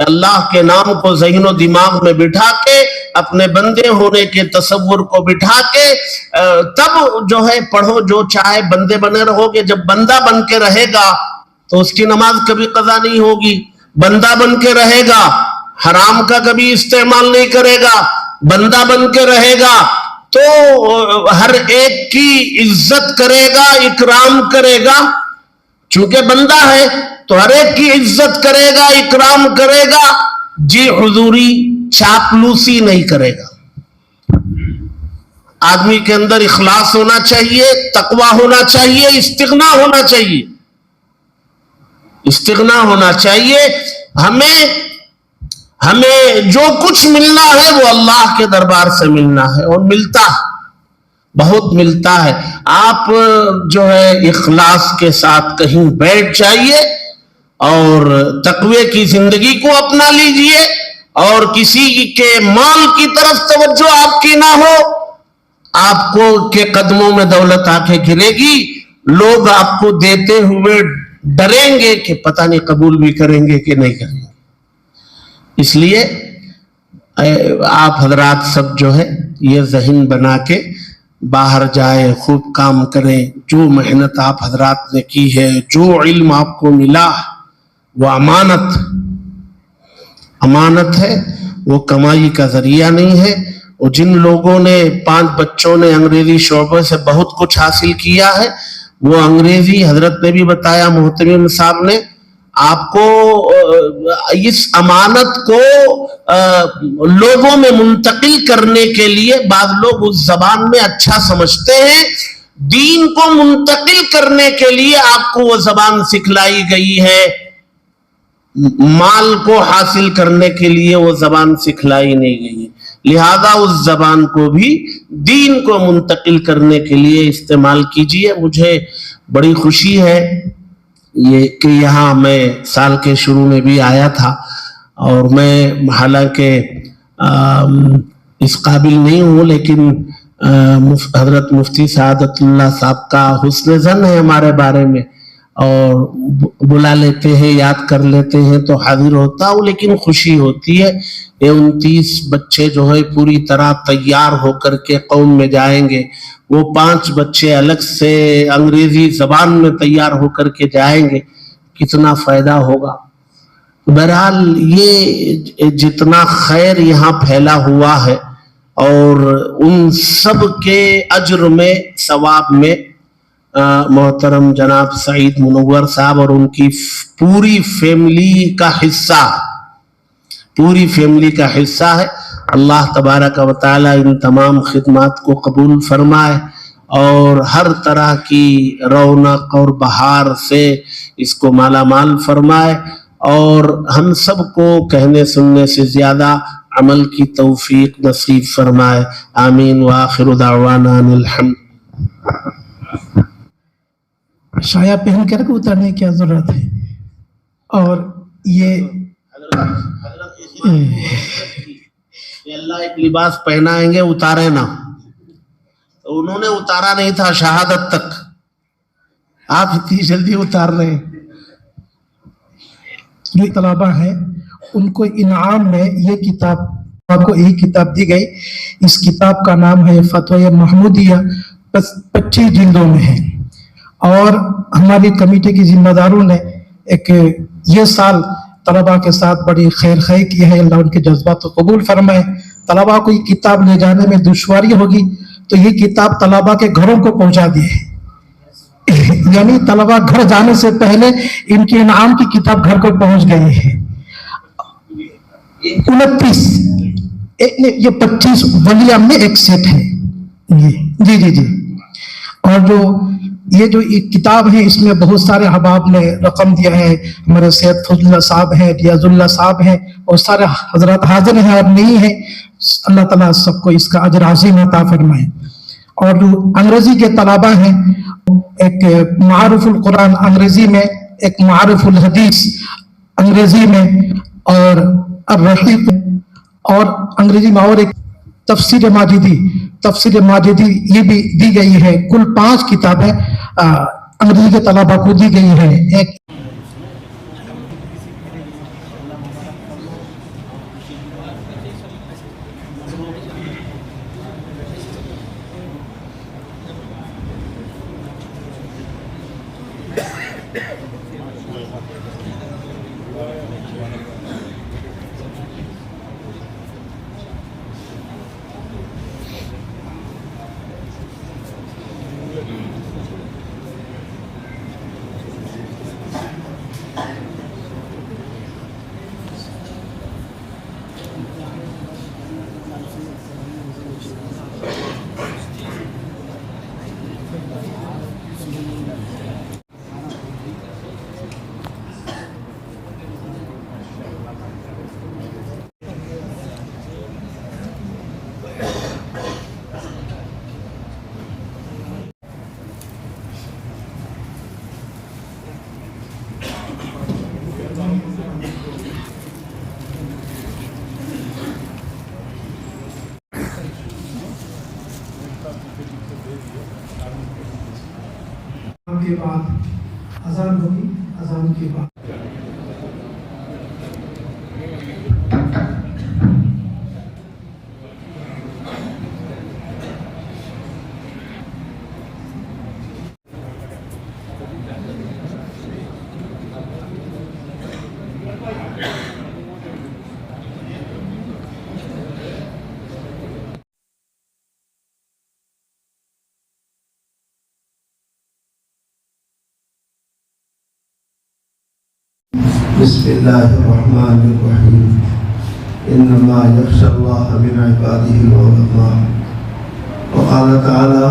اللہ کے نام کو ذہن و دماغ میں بٹھا کے اپنے بندے ہونے کے تصور کو بٹھا کے تب جو ہے پڑھو، جو چاہے بندے بنے رہو گے. جب بندہ بن کے رہے گا تو اس کی نماز کبھی قضا نہیں ہوگی. بندہ بن کے رہے گا حرام کا کبھی استعمال نہیں کرے گا. بندہ بن کے رہے گا تو ہر ایک کی عزت کرے گا، اکرام کرے گا. چونکہ بندہ ہے تو ہر ایک کی عزت کرے گا، اکرام کرے گا. جی حضوری چاپلوسی نہیں کرے گا. آدمی کے اندر اخلاص ہونا چاہیے، تقوی ہونا چاہیے، استغنا ہونا چاہیے. استغنا ہونا چاہیے. ہمیں جو کچھ ملنا ہے وہ اللہ کے دربار سے ملنا ہے، اور ملتا ہے، بہت ملتا ہے. آپ جو ہے اخلاص کے ساتھ کہیں بیٹھ جائیے اور تقوی کی زندگی کو اپنا لیجئے، اور کسی کے مال کی طرف توجہ آپ کی نہ ہو. آپ کو کے قدموں میں دولت آ کے گرے گی. لوگ آپ کو دیتے ہوئے ڈریں گے کہ پتہ نہیں قبول بھی کریں گے کہ نہیں کریں گے. اس لیے آپ حضرات سب جو ہے یہ ذہن بنا کے باہر جائیں، خوب کام کریں. جو محنت آپ حضرات نے کی ہے، جو علم آپ کو ملا، وہ امانت ہے، وہ کمائی کا ذریعہ نہیں ہے. اور جن لوگوں نے 5 بچوں نے انگریزی شعبے سے بہت کچھ حاصل کیا ہے، وہ انگریزی حضرت نے بھی بتایا، محترم صاحب نے آپ کو، اس امانت کو لوگوں میں منتقل کرنے کے لیے بعض لوگ اس زبان میں اچھا سمجھتے ہیں. دین کو منتقل کرنے کے لیے آپ کو وہ زبان سکھلائی گئی ہے. مال کو حاصل کرنے کے لیے وہ زبان سکھلائی نہیں گئی ہے. لہذا اس زبان کو بھی دین کو منتقل کرنے کے لیے استعمال کیجئے. مجھے بڑی خوشی ہے یہ کہ یہاں میں سال کے شروع میں بھی آیا تھا، اور میں حالانکہ اس قابل نہیں ہوں، لیکن حضرت مفتی سعادت اللہ صاحب کا حسن ظن ہے ہمارے بارے میں، اور بلا لیتے ہیں، یاد کر لیتے ہیں تو حاضر ہوتا ہوں. لیکن خوشی ہوتی ہے. یہ 29 بچے جو ہے پوری طرح تیار ہو کر کے قوم میں جائیں گے. وہ 5 بچے الگ سے انگریزی زبان میں تیار ہو کر کے جائیں گے. کتنا فائدہ ہوگا. بہرحال یہ جتنا خیر یہاں پھیلا ہوا ہے، اور ان سب کے اجر میں، ثواب میں محترم جناب سعید منور صاحب اور ان کی پوری فیملی کا حصہ ہے. اللہ تبارک و تعالی ان تمام خدمات کو قبول فرمائے، اور ہر طرح کی رونق اور بہار سے اس کو مالا مال فرمائے، اور ہم سب کو کہنے سننے سے زیادہ عمل کی توفیق نصیب فرمائے. آمین. وآخر دعوانا ان الحمد. شایا پہن کر کے اترنے کی ضرورت ہے. اور یہ اللہ ایک لباس پہنائیں گے، اتارے نا. انہوں نے اتارا نہیں تھا شہادت تک، آپ اتنی جلدی اتار رہے ہیں. جو طلبہ ہیں ان کو انعام میں یہ کتاب، آپ کو ایک کتاب دی گئی. اس کتاب کا نام ہے فتوی محمودیہ، 25 جلدوں میں ہے. اور ہماری کمیٹی کی ذمہ داروں نے ایک یہ سال طلبہ کے ساتھ بڑی خیر خواہی کی ہے. اللہ ان کے جذبات کو قبول فرمائے. طلبہ کو یہ کتاب لے جانے میں دشواری ہوگی تو یہ کتاب طلبہ کے گھروں کو پہنچا دی ہے. یعنی طلبہ گھر جانے سے پہلے ان کے انعام کی کتاب گھر کو پہنچ گئی ہے. 29 یہ 25 ولیام میں ایک سیٹ ہے. جی. اور جو کتاب ہے اس میں بہت سارے احباب نے رقم دیا ہے. ہمارے سید فضل اللہ صاحب ہیں، ریاض اللہ صاحب ہیں، اور سارے حضرات حاضر ہیں اور نہیں ہیں. اللہ تعالیٰ سب کو اس کا اجر عظیم عطا فرمائے. اور جو انگریزی کے طلبہ ہیں، ایک معارف القرآن انگریزی میں، ایک معارف الحدیث انگریزی میں، اور الرحیق اور انگریزی میں، اور ایک تفسیر ماجدی یہ بھی دی گئی ہے. کل 5 کتابیں انگریزی کے طلبہ کو دی گئی ہے. ایک کے بعد اذان ہوگی، اذان کے بعد بسم الله الرحمن الرحيم إنما يخشى الله من عباده العلماء وقال تعالى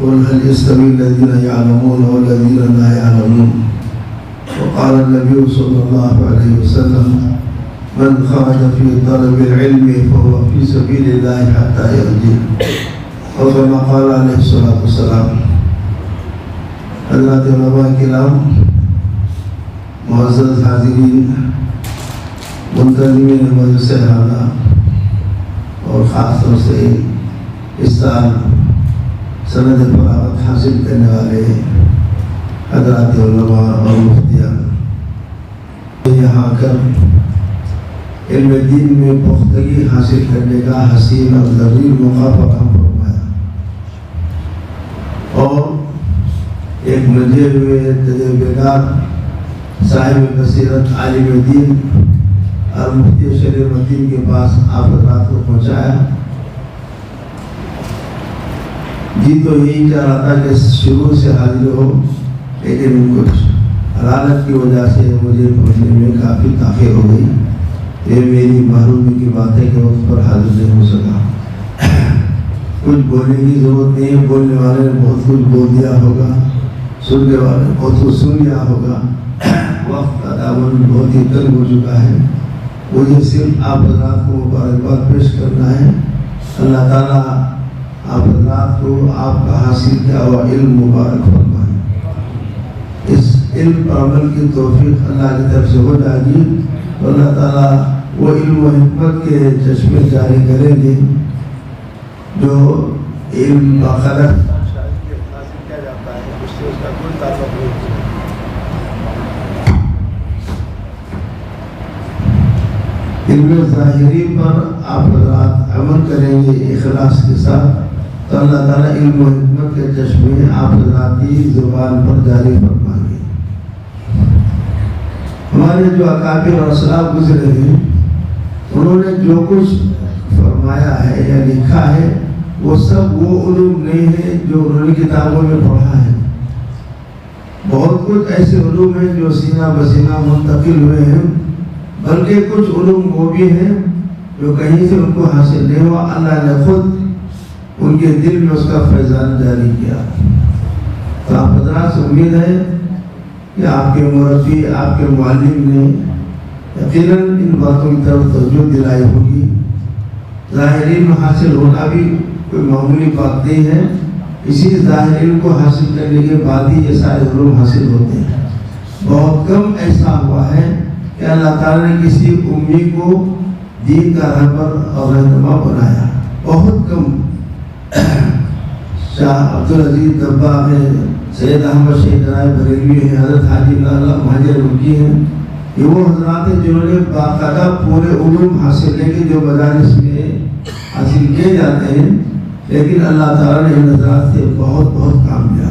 قل هل يستوي الذين يعلمون والذين لا يعلمون وقال النبي صلى الله عليه وسلم من خرج في طلب العلم فهو في سبيل الله حتى يرجع وكما قال عليه الصلاة والسلام. حضرات علماء کرام، معزز حاضرین، منتظمین مجلس اعلیٰ اور خاص طور سے اس سال سند فراغت حاصل کرنے والے حضرات علماء اور مفتیان، یہاں آ کر علم دین میں پختگی حاصل کرنے کا حسین اور ضروری موقع فراہم فرمایا اور ایک ملے ہوئے تجربے کار صاحب بصیرت عالم دین اور مفتی شریف مدین کے پاس آپ حضرات کو پہنچایا. جی تو یہی چاہ رہا تھا کہ شروع سے حاضر ہو، لیکن کچھ حرارت کی وجہ سے مجھے پہنچنے میں کافی تاخیر ہو گئی. یہ میری محرومی کی بات ہے کہ وقت پر حاضر نہیں ہو سکا. کچھ بولنے کی ضرورت نہیں ہے، بولنے والے نے بہت کچھ بول دیا ہوگا، سننے والے نے بہت کچھ سن لیا ہوگا. وقت کا دامن بہت ہی تنگ ہو چکا ہے. مجھے صرف آپ حضرات کو مبارکباد پیش کرنا ہے. اللہ تعالیٰ آپ حضرات کو آپ کا حاصل کیا ہوا علم مبارک فرمائے. اس علم پر عمل کی توفیق اللہ کی طرف سے ہو جائے گی تو اللہ تعالیٰ وہ علم و حکمت کے چشمے جاری کریں گے جو علم باخبر کیا جاتا ہے، اس سے اس کا کوئی تعلق نہیں. علم ظاہری پر آپ حضرات عمل کریں گے اخلاص کے ساتھ تو اللہ تعالیٰ علم و حکمت کے چشمے آپ حضرات کی زبان پر جاری فرمائیں گے. ہمارے جو اکابر اور اسلاف گزرے ہیں انہوں نے جو کچھ فرمایا ہے یا لکھا ہے وہ سب وہ علوم نہیں ہے جو انہوں نے کتابوں میں پڑھا ہے. بہت کچھ ایسے علوم ہیں جو سینہ بسینہ منتقل ہوئے ہیں، بلکہ کچھ علوم وہ بھی ہیں جو کہیں سے ان کو حاصل نہیں ہوا، اللہ نے خود ان کے دل میں اس کا فیضان جاری کیا. تو آپ حضرات سے امید ہے کہ آپ کے مربی، آپ کے معلم نے یقیناً ان باتوں کی طرف توجہ دلائی ہوگی. ظاہر علم حاصل ہونا بھی کوئی معمولی بات نہیں ہے. اسی ظاہر علم کو حاصل کرنے کے بعد ہی یہ سارے علوم حاصل ہوتے ہیں. بہت کم ایسا ہوا ہے کہ اللہ تعالیٰ نے کسی امی کو دین کا رہبر اور رہنما بنایا. بہت کم. شاہ عبدالعزیز دباغ ہیں، سید احمد شہید رائے بریلوی ہیں، حضرت حاجی اللہ مہاجر ملکی ہیں. یہ وہ حضرات ہیں جنہوں نے باقاعدہ پورے علوم حاصل لے کے جو مدارس میں حاصل کیے جاتے ہیں، لیکن اللہ تعالیٰ نے ان حضرات سے بہت کام لیا.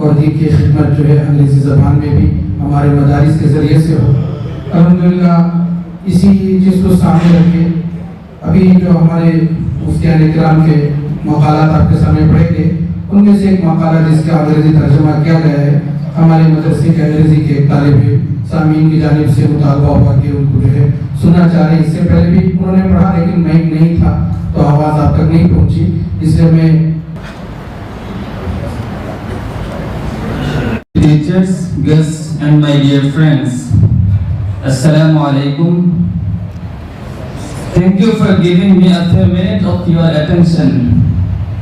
اور دین کی خدمت جو ہے انگریزی زبان میں بھی ہمارے مدارس کے ذریعے سے ہو. الحمدللہ اسی چیز کو سامنے رکھے ابھی جو ہمارے مفتیان کرام کے مقالات آپ کے سامنے پڑھے گئے ان میں سے ایک مقالہ جس کا انگریزی ترجمہ کیا گیا ہے ہمارے مدرسے کے انگریزی کے ایک طالب علم سامعین کی جانب سے مطالبہ ہوا کہ ان کو جو ہے سننا چاہ رہے ہیں. اس سے پہلے بھی انہوں نے پڑھا لیکن مائک نہیں تھا تو آواز آپ تک نہیں پہنچی, اس لیے میں Teachers, guests and my dear friends, Assalamu alaikum. Thank you for giving me a few minutes of your attention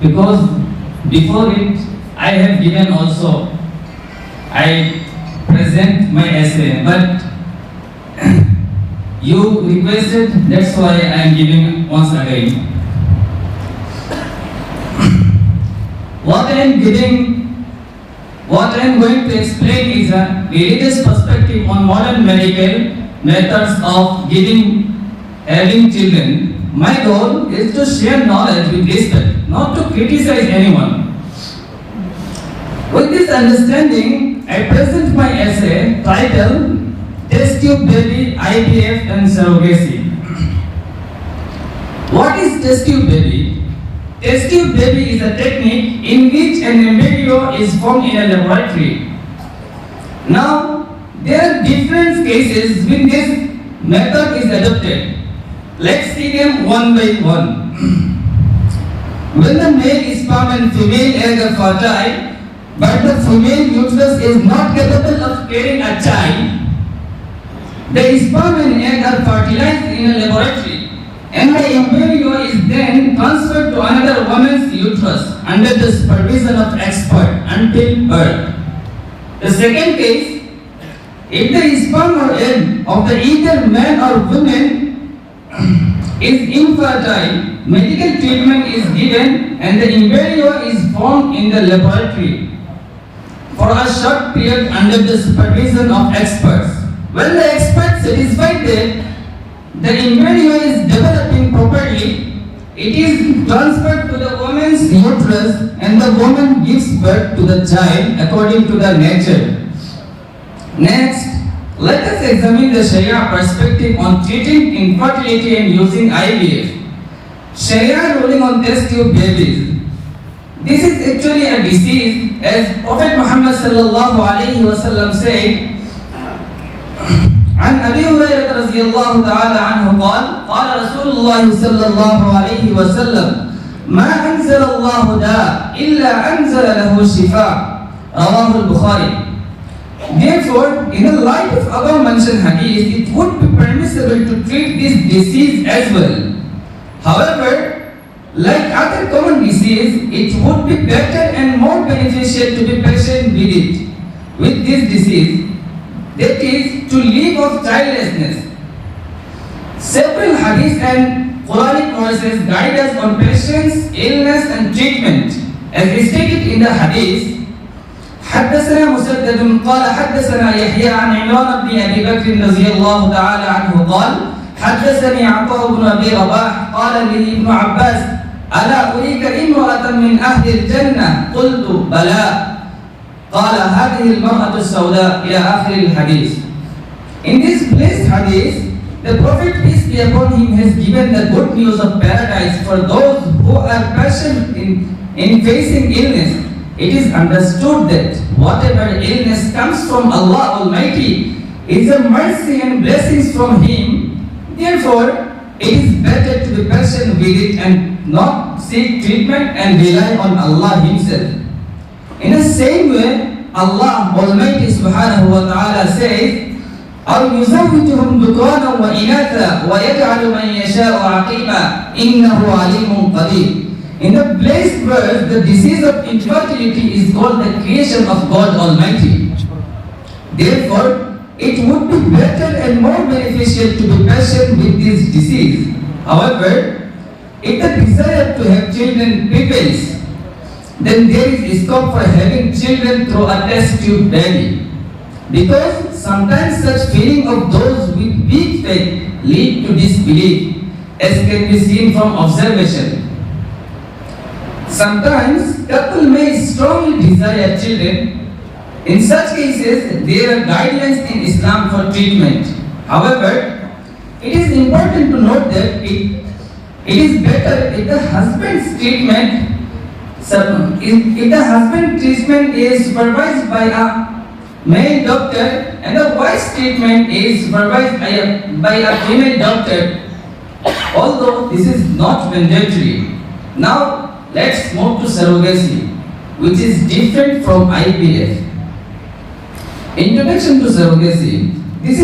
because before it I have given also, I present my essay but you requested, that's why I am giving once again. What I am going to explain is a religious perspective on modern medical methods of having children. My goal is to share knowledge with respect, not to criticize anyone. With this understanding, I present my essay titled Test Tube Baby, IVF and Surrogacy. What is test tube baby? Test tube baby is a technique in which an embryo is formed in a laboratory. Now, there are different cases when this method is adopted. Let's see them one by one. When the male sperm and female egg are fertile, but the female uterus is not capable of carrying a child, the sperm and egg are fertilized in a laboratory. And the embryo is then transferred to another woman's uterus under the supervision of expert until birth. The second case, if the sperm or egg of the either man or woman is infertile, medical treatment is given and the embryo is formed in the laboratory for a short period under the supervision of experts. When the experts satisfy that the embryo is developing properly, it is transferred to the woman's uterus and the woman gives birth to the child according to the nature. Next, let us examine the Sharia perspective on treating infertility and using IVF. Sharia ruling on test tube babies. This is actually a disease, as Prophet Muhammad sallallahu alaihi wasallam said, عن أبي هريرة رضي الله تعالى عنه قال قال رسول الله صلى الله عليه وسلم ما أنزل الله داء إلا أنزل له شفاء رواه البخاري. Therefore, in the light of above mentioned hadith, it would be permissible to treat this disease as well. However, like other common disease, it would be better and more beneficial to be patient with this disease, that is, to live of childlessness. Several hadith and Quranic verses guide us on patience, illness and treatment. As stated in the hadith, حدثنا مسدد قال حدثنا يحيى عن عمران بن أبي بكر رضي الله تعالى عنه قال حدثني عطاء بن أبي رباح قال لي ابن عباس ألا أريك امرأة من أهل الجنة قلت بلى قال هذه المرأة السوداء إلى آخر الحديث. In this blessed hadith, the Prophet peace be upon him has given the good news of paradise for those who are patient in facing illness. It is understood that whatever illness comes from Allah Almighty is a mercy and blessings from Him. Therefore, it is better to be patient with it and not seek treatment and rely on Allah Himself. In the same way, Allah Almighty Subhanahu wa Ta'ala says, أَوْ يُزَوِّجُهُمْ ذُكْرَانًا وَإِنَاثًا وَيَجْعَلُ مَنْ يَشَاءُ عَقِيمًا إِنَّهُ عَلِيمٌ قَدِيرٌ. In the blessed verse, the disease of infertility is called the creation of God Almighty. Therefore, it would be better and more beneficial to be patient with this disease. However, if the desire to have children prevails, then there is scope for having children through a test tube baby. Because sometimes such feeling of those with weak faith lead to disbelief, as can be seen from observation. Sometimes couple may strongly desire children, In such cases, there are guidelines in Islam for treatment. However, it is important to note that it is better if the husband's treatment is supervised by a male doctor and the wife's treatment is supervised by a female doctor, although this is not mandatory. Now, let's move to surrogacy, which is different from IVF. Introduction to surrogacy. This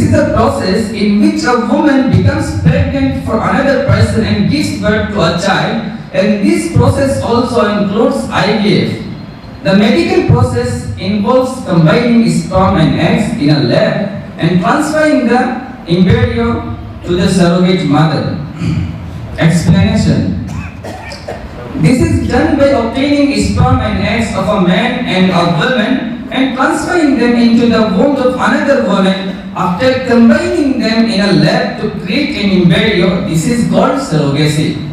is a process in which a woman becomes pregnant for another person and gives birth to a child, and this process also includes IVF. The medical process involves combining sperm and eggs in a lab and transferring the embryo to the surrogate mother. Explanation. This is done by obtaining sperm and eggs of a man and a woman and transferring them into the womb of another woman. After combining them in a lab to create an embryo, this is called surrogacy.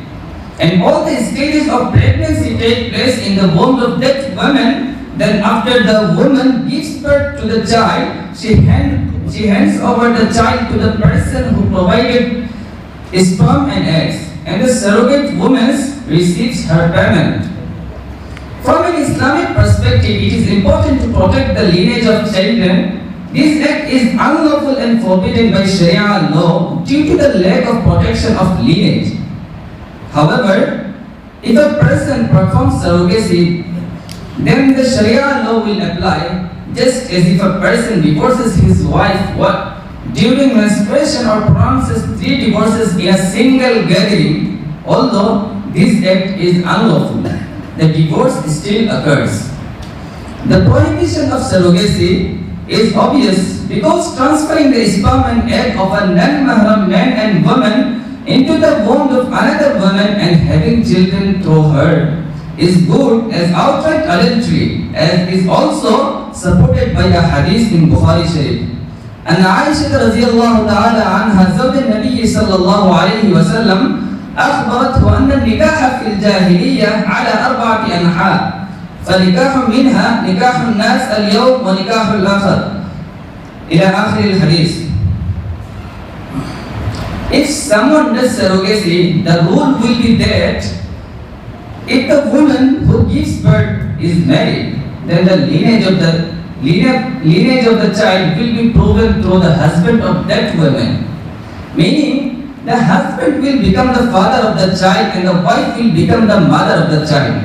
And all the stages of pregnancy take place in the womb of that woman. Then after the woman gives birth to the child, she hands over the child to the person who provided sperm and eggs, and the surrogate woman receives her payment. From an Islamic perspective, it is important to protect the lineage of children. This act is unlawful and forbidden by Sharia law due to the lack of protection of lineage. However, if a person performs surrogacy, then the Sharia law will apply, just as if a person divorces his wife during menstruation or pronounces 3 divorces in a single gathering. Although this act is unlawful, the divorce still occurs. The prohibition of surrogacy is obvious because transferring the sperm and egg of a non-mahram man and woman into the womb of another woman and having children through her is good as outright adultery, as is also supported by a hadith in Bukhari Sharif. And Aisha radhiyallahu ta'ala anha zawj an-nabiy sallallahu alayhi wa sallam أخبرته أن النكاح في الجاهلية على 4 أنحاء، فنكاح منها نكاح الناس اليوم ونكاح الآخر إلى آخر الحديث. If someone does surrogacy, the rule will be that if the woman who gives birth is married, then the lineage of the child will be proven through the husband of that woman. Meaning, the husband will become the father of the child and the wife will become the mother of the child.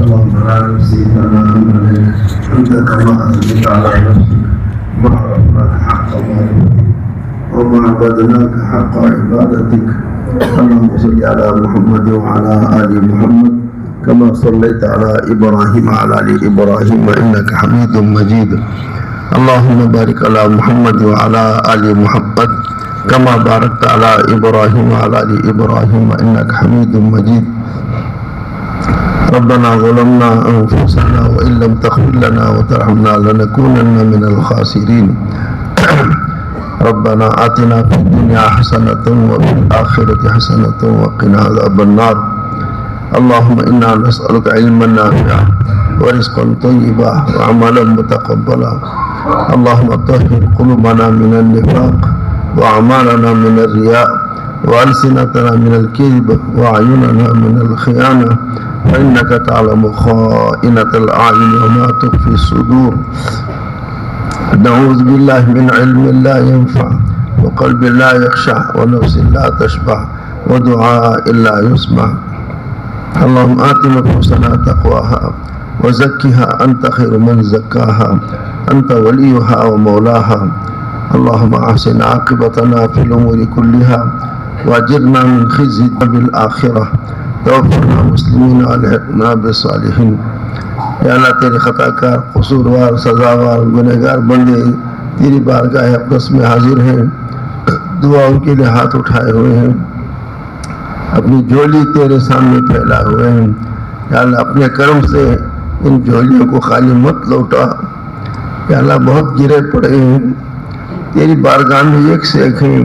اللهم لا نفسي فلا أملك أنت كما أثبت على نفسك ما عرفناك حق معرفتك وما عبدناك حق عبادتك. اللهم صل على محمد وعلى آل محمد كما صليت على إبراهيم وعلى آل إبراهيم إنك حميد مجيد. اللهم بارك على محمد وعلى آل محمد كما باركت على إبراهيم وعلى آل إبراهيم إنك حميد مجيد. ربنا ظلمنا أنفسنا وإن لم تغفر لنا وترحمنا لنكونن من الخاسرين. ربنا آتنا في الدنيا حسنة وفي الآخرة حسنة وقنا عذاب النار. اللهم إنا نسألك علما نافعا ورزقا طيبا وعملا متقبلا. اللهم طهر قلوبنا من النفاق وأعمالنا من الرياء وألسنتنا من الكذب وأعيننا من الخيانة، فإنك تعلم خائنة الأعين وما تخفي الصدور. نعوذ بالله من علم لا ينفع وقلب لا يخشع ونفس لا تشبع ودعاء لا يسمع. اللهم آت نفوسنا تقواها وزكها أنت خير من زكاها أنت وليها ومولاها. اللهم أحسن عاقبتنا في الأمور كلها وأجرنا من خزي بالآخرة. توفنا مسلمين والحقنا بالصالحين. یا اللہ تیرے خطا کار قصوروار سزاوار گنہگار بندے تیری بارگاہ اقدس میں حاضر ہیں، دعاؤں کے لیے ہاتھ اٹھائے ہوئے ہیں، اپنی جھولی تیرے سامنے پھیلا ہوئے ہیں۔ یا اللہ اپنے کرم سے ان جھولیوں کو خالی مت لوٹا۔ یا اللہ بہت گرے پڑے ہیں تیری بارگاہ میں، ایک سے ایک ہیں،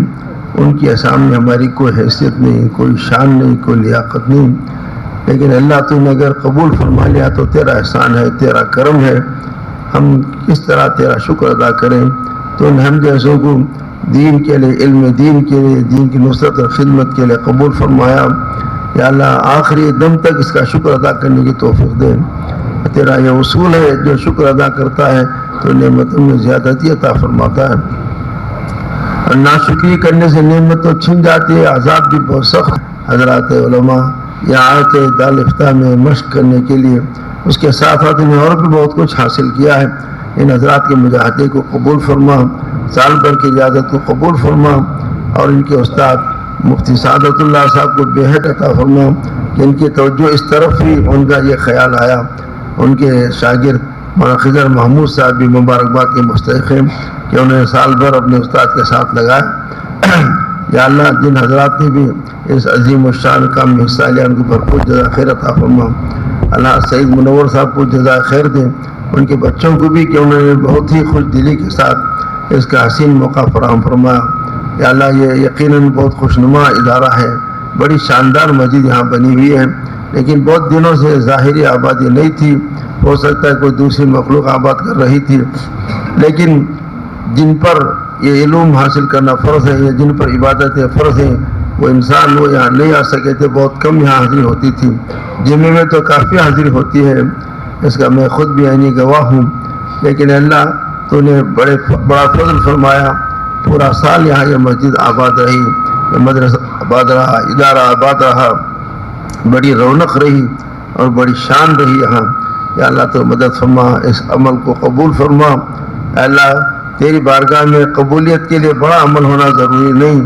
ان کے سامنے ہماری کوئی حیثیت نہیں، کوئی شان نہیں، کوئی لیاقت نہیں، لیکن اللہ تو نے اگر قبول فرما لیا تو تیرا احسان ہے، تیرا کرم ہے۔ ہم کس طرح تیرا شکر ادا کریں؟ تو نے ہم جیسوں کو دین کے لیے، علم دین کے لیے، دین کی نصرت اور خدمت کے لیے قبول فرمایا۔ یا اللہ آخری دم تک اس کا شکر ادا کرنے کی توفیق دے۔ تیرا یہ اصول ہے، جو شکر ادا کرتا ہے تو نعمتوں میں زیادتی عطا فرماتا ہے، اور ناشکری کرنے سے نعمت تو چھن جاتی ہے، عذاب بھی بہت سخت۔ حضرات علماء یہاں آئے تھے دارالفتہ میں مشق کرنے کے لیے، اس کے ساتھ ساتھ انہیں اور بھی بہت کچھ حاصل کیا ہے۔ ان حضرات کے مجاہدے کو قبول فرما، سال بھر کی اجازت کو قبول فرما، اور ان کے استاد مفتی سعادت اللہ صاحب کو بے حد عطا فرما کہ ان کی توجہ اس طرف ہی ان کا یہ خیال آیا۔ ان کے شاگرد مولانا خضر محمود صاحب بھی مبارکباد کے مستحق ہیں کہ انہوں نے سال بھر اپنے استاد کے ساتھ لگایا۔ یا اللہ جن حضرات نے بھی اس عظیم الشان کام میں حصہ لیا ان کو بھرپور جزائے خیر عطا فرما۔ اللہ سعید منور صاحب کو جزائے خیر دیں، ان کے بچوں کو بھی کہ انہوں نے بہت ہی خوش دلی کے ساتھ اس کا حسین موقع فراہم فرمایا۔ یا اللہ یہ یقیناً بہت خوشنما ادارہ ہے، بڑی شاندار مسجد یہاں بنی ہوئی ہے، لیکن بہت دنوں سے ظاہری آبادی نہیں تھی، ہو سکتا ہے کوئی دوسری مخلوق آباد کر رہی تھی، لیکن جن پر یہ علوم حاصل کرنا فرض ہے یا جن پر عبادتیں فرض ہیں وہ انسان وہ یہاں نہیں آ سکے تھے، بہت کم یہاں حاضری ہوتی تھی۔ جمعے میں تو کافی حاضری ہوتی ہے، اس کا میں خود بھی عینی گواہ ہوں، لیکن اللہ تو نے بڑا فضل فرمایا، پورا سال یہاں یہ مسجد آباد رہی، یہ مدرسہ آباد رہا، ادارہ آباد رہا، بڑی رونق رہی اور بڑی شان رہی یہاں۔ یا اللہ تو مدد فرما، اس عمل کو قبول فرما۔ اے اللہ تیری بارگاہ میں قبولیت کے لیے بڑا عمل ہونا ضروری نہیں،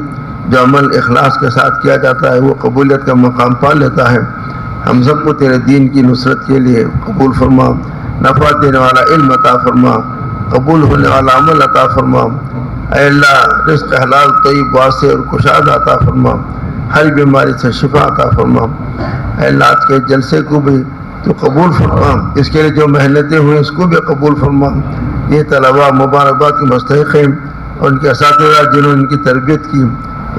جو عمل اخلاص کے ساتھ کیا جاتا ہے وہ قبولیت کا مقام پا لیتا ہے۔ ہم سب کو تیرے دین کی نصرت کے لیے قبول فرما، نفع دینے والا علم عطا فرما، قبول ہونے والا عمل عطا فرما۔ اے اللہ رزق حلال طیب واسع اور کشاد عطا فرما، ہر بیماری سے شفا عطا فرما۔ اے اللہ آج کے جلسے کو بھی تو قبول فرما، اس کے لیے جو محنتیں ہوئیں اس کو بھی قبول فرما۔ یہ طلباء مبارکباد کے مستحق ہیں اور ان کے اساتذہ جنہوں نے ان کی تربیت کی،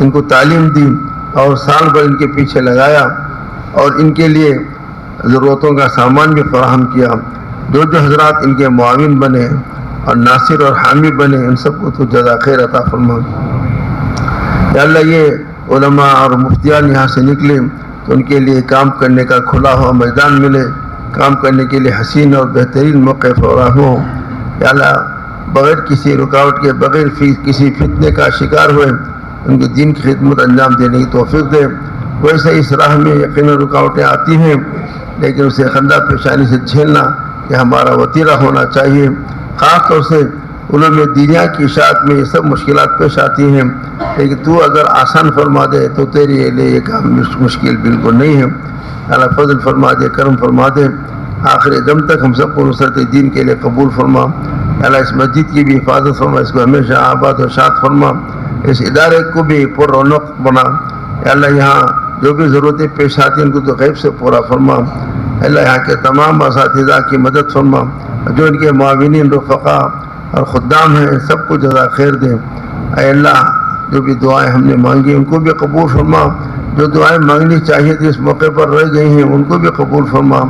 ان کو تعلیم دی اور سال بھر ان کے پیچھے لگایا اور ان کے لیے ضرورتوں کا سامان بھی فراہم کیا، جو حضرات ان کے معاون بنے اور ناصر اور حامی بنے، ان سب کو تو جزا خیر عطا فرما۔ یا اللہ یہ علماء اور مفتیان یہاں سے نکلے تو ان کے لیے کام کرنے کا کھلا ہوا میدان ملے، کام کرنے کے لیے حسین اور بہترین موقع فراہم ہو۔ یا اللہ بغیر کسی رکاوٹ کے، بغیر کسی فتنے کا شکار ہوئے ان کے دین کی خدمت انجام دینے کی توفیق دے۔ ویسے اس راہ میں یقیناً رکاوٹیں آتی ہیں، لیکن اسے خندہ پیشانی سے جھیلنا کہ ہمارا وطیرہ ہونا چاہیے۔ خاص طور سے علوم دینیا کی اشاعت میں یہ سب مشکلات پیش آتی ہیں، لیکن تو اگر آسان فرما دے تو تیرے لیے یہ کام مشکل بالکل نہیں ہے۔ اللہ فضل فرما دے، کرم فرما دے، آخری دم تک ہم سب کو نصرت دین کے لیے قبول فرما۔ اللہ اس مسجد کی بھی حفاظت فرما، اس کو ہمیشہ آباد و شاد فرما، اس ادارے کو بھی پر رونق بنا۔ اللہ یہاں جو بھی ضرورتیں پیش آتی ہیں ان کو تو غیب سے پورا فرما۔ اللہ یہاں کے تمام اساتذہ کی مدد فرما، جو ان کے معاونین، رفقا اور خدام ہیں سب کو جزا خیر دیں۔ اے اللہ جو بھی دعائیں ہم نے مانگی ان کو بھی قبول فرما، جو دعائیں مانگنی چاہیے تھی اس موقع پر رہ گئی ہیں ان کو بھی قبول فرما۔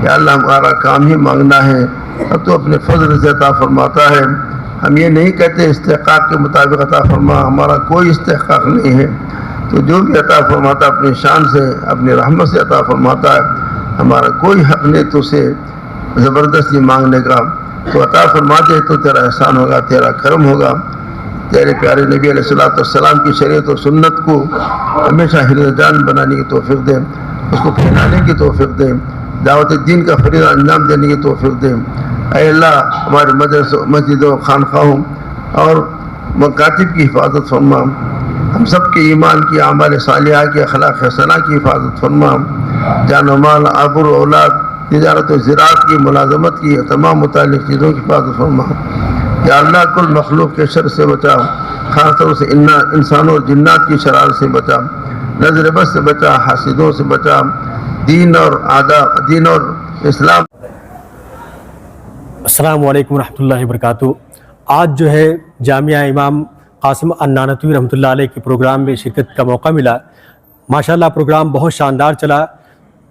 یا اللہ ہمارا کام ہی مانگنا ہے، اب تو اپنے فضل سے عطا فرماتا ہے، ہم یہ نہیں کہتے استحقاق کے مطابق عطا فرما، ہمارا کوئی استحقاق نہیں ہے، تو جو بھی عطا فرماتا اپنی شان سے، اپنی رحمت سے عطا فرماتا ہے، ہمارا کوئی حق نہیں تو سے زبردستی مانگنے کا، تو عطا فرما دے تو تیرا احسان ہوگا، تیرا کرم ہوگا۔ تیرے پیارے نبی علیہ السلام کی شریعت و سنت کو ہمیشہ حرز جان بنانے کی توفیق دے، اس کو پھیلانے کی توفیق دے، دعوت دین کا فریضہ انجام دینے کی توفیق دے۔ اے اللہ ہمارے مدرسوں، مسجدوں، خانقاہوں اور مکاتب کی حفاظت فرما، ہم سب کے ایمان کی، اعمال صالحہ کی، اخلاق حسنہ کی حفاظت فرما، جان و مال، آبر و اولاد تجارت و زراعت کی، ملازمت کی، تمام متعلق چیزوں کی حفاظت فرما. یا اللہ کل مخلوق کے شر سے بچا، خاص طور سے انسانوں اور جنات کی شرارت سے بچا، نظر بد سے بچا، حاسدوں سے بچا، دین اور اسلام. السلام علیکم ورحمۃ اللہ وبرکاتہ. آج جو ہے جامعہ امام قاسم النانوتوی رحمۃ اللہ علیہ کے پروگرام میں شرکت کا موقع ملا. ماشاءاللہ پروگرام بہت شاندار چلا.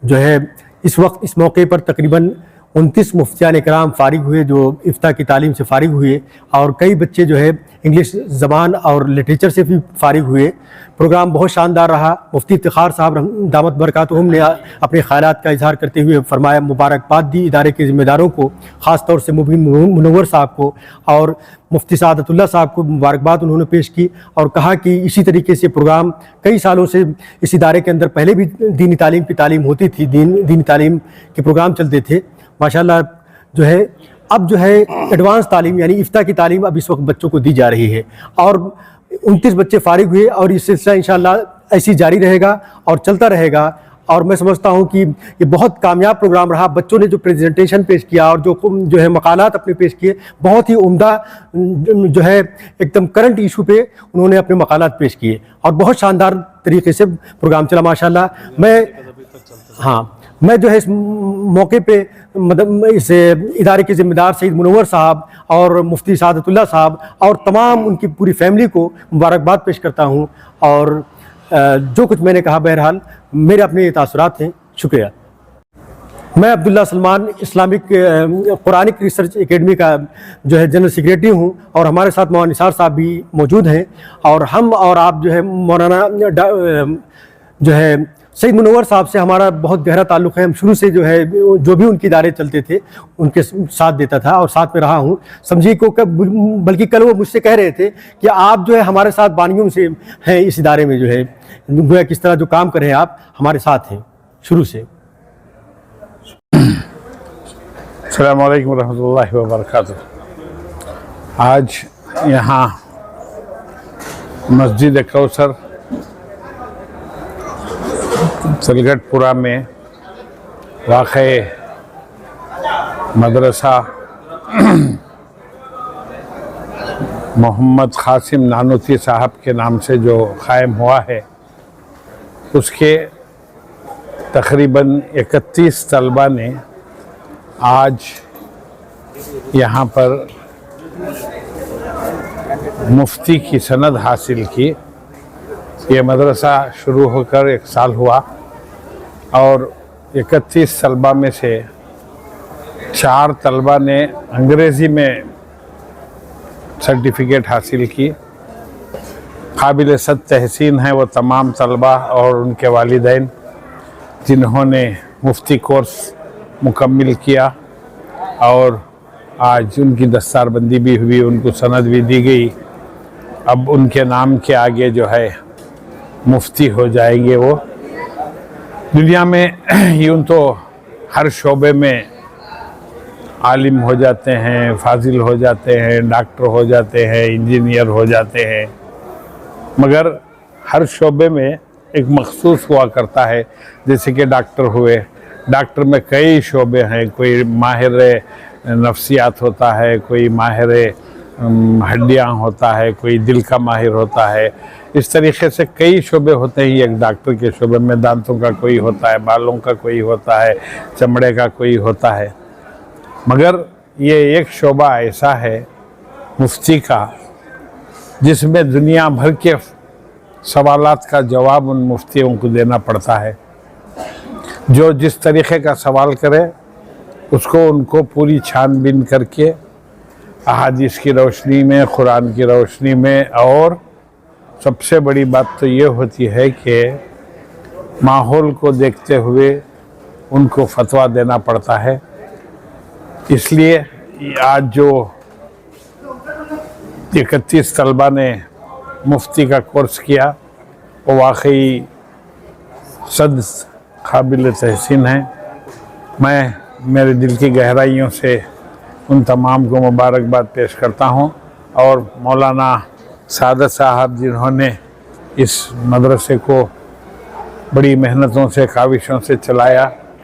جو ہے اس وقت اس موقع پر تقریباً 29 مفتیان کرام فارغ ہوئے جو افتاء کی تعلیم سے فارغ ہوئے، اور کئی بچے جو ہے انگلش زبان اور لٹریچر سے بھی فارغ ہوئے. پروگرام بہت شاندار رہا. مفتی افتخار صاحب دامت برکاتہم نے اپنے خیالات کا اظہار کرتے ہوئے فرمایا، مبارکباد دی ادارے کے ذمہ داروں کو، خاص طور سے مبین منور صاحب کو اور مفتی سعادت اللہ صاحب کو مبارکباد انہوں نے پیش کی، اور کہا کہ اسی طریقے سے پروگرام کئی سالوں سے اس ادارے کے اندر پہلے بھی دینی تعلیم کی تعلیم ہوتی تھی، دینی تعلیم کے پروگرام چلتے تھے. ماشاءاللہ جو ہے اب جو ہے ایڈوانس تعلیم یعنی افتاء کی تعلیم اب اس وقت بچوں کو دی جا رہی ہے، اور 29 بچے فارغ ہوئے، اور یہ سلسلہ انشاءاللہ ایسی جاری رہے گا اور چلتا رہے گا. اور میں سمجھتا ہوں کہ یہ بہت کامیاب پروگرام رہا. بچوں نے جو پریزنٹیشن پیش کیا اور جو ہے مقالات اپنے پیش کیے، بہت ہی عمدہ جو ہے ایک دم کرنٹ ایشو پہ انہوں نے اپنے مقالات پیش کیے، اور بہت شاندار طریقے سے پروگرام چلا ماشاءاللہ. میں جو ہے اس موقع پہ اس ادارے کے ذمہ دار سید منور صاحب اور مفتی سعادت اللہ صاحب اور تمام ان کی پوری فیملی کو مبارکباد پیش کرتا ہوں. اور جو کچھ میں نے کہا بہرحال میرے اپنے تاثرات ہیں. شکریہ. میں Abdullah Salman Islamic Quranic research academy کا جو ہے جنرل سیکریٹری ہوں، اور ہمارے ساتھ مولانا نثار صاحب بھی موجود ہیں، اور ہم اور آپ جو ہے مولانا جو ہے سید منور صاحب سے ہمارا بہت گہرا تعلق ہے. ہم شروع سے جو ہے جو بھی ان کے ادارے چلتے تھے ان کے ساتھ دیتا تھا اور ساتھ میں رہا ہوں. سمجھیے کو بلکہ کل وہ مجھ سے کہہ رہے تھے کہ آپ جو ہے ہمارے ساتھ بانیوں سے ہیں اس ادارے میں، جو ہے گویا کس طرح جو کام کریں آپ ہمارے ساتھ ہیں شروع سے. السلام علیکم ورحمۃ اللہ وبرکاتہ. آج یہاں مسجد کوثر سلگٹ پورہ میں واقع مدرسہ محمد قاسم نانوتوی صاحب کے نام سے جو قائم ہوا ہے، اس کے تقریباً 31 طلبہ نے آج یہاں پر مفتی کی سند حاصل کی. یہ مدرسہ شروع ہو کر 1 سال ہوا، اور 31 طلبہ میں سے 4 طلبہ نے انگریزی میں سرٹیفکیٹ حاصل کی. قابل صد تحسین ہیں وہ تمام طلبہ اور ان کے والدین جنہوں نے مفتی کورس مکمل کیا، اور آج ان کی دستار بندی بھی ہوئی، ان کو سند بھی دی گئی. اب ان کے نام کے آگے جو ہے مفتی ہو جائیں گے. وہ دنیا میں یوں تو ہر شعبے میں عالم ہو جاتے ہیں، فاضل ہو جاتے ہیں، ڈاکٹر ہو جاتے ہیں، انجینئر ہو جاتے ہیں، مگر ہر شعبے میں ایک مخصوص ہوا کرتا ہے. جیسے کہ ڈاکٹر ہوئے، ڈاکٹر میں کئی شعبے ہیں. کوئی ماہر نفسیات ہوتا ہے، کوئی ماہر ہڈیاں ہوتا ہے، کوئی دل کا ماہر ہوتا ہے. اس طریقے سے کئی شعبے ہوتے ہیں. ایک ڈاکٹر کے شعبے میں دانتوں کا کوئی ہوتا ہے، بالوں کا کوئی ہوتا ہے، چمڑے کا کوئی ہوتا ہے. مگر یہ ایک شعبہ ایسا ہے مفتی کا جس میں دنیا بھر کے سوالات کا جواب ان مفتیوں کو دینا پڑتا ہے. جو جس طریقے کا سوال کرے اس کو ان کو پوری چھان بین کر کے احادیث کی روشنی میں، قرآن کی روشنی میں، اور سب سے بڑی بات تو یہ ہوتی ہے کہ ماحول کو دیکھتے ہوئے ان کو فتویٰ دینا پڑتا ہے. اس لیے آج جو 31 طلبہ نے مفتی کا کورس کیا وہ واقعی صد قابل تحسین ہیں. میں میرے دل کی گہرائیوں سے ان تمام کو مبارکباد پیش کرتا ہوں، اور مولانا سعادت صاحب جنہوں نے اس مدرسے کو بڑی محنتوں سے، کاوشوں سے چلایا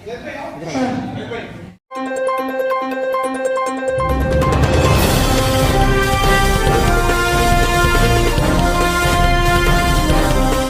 Yes,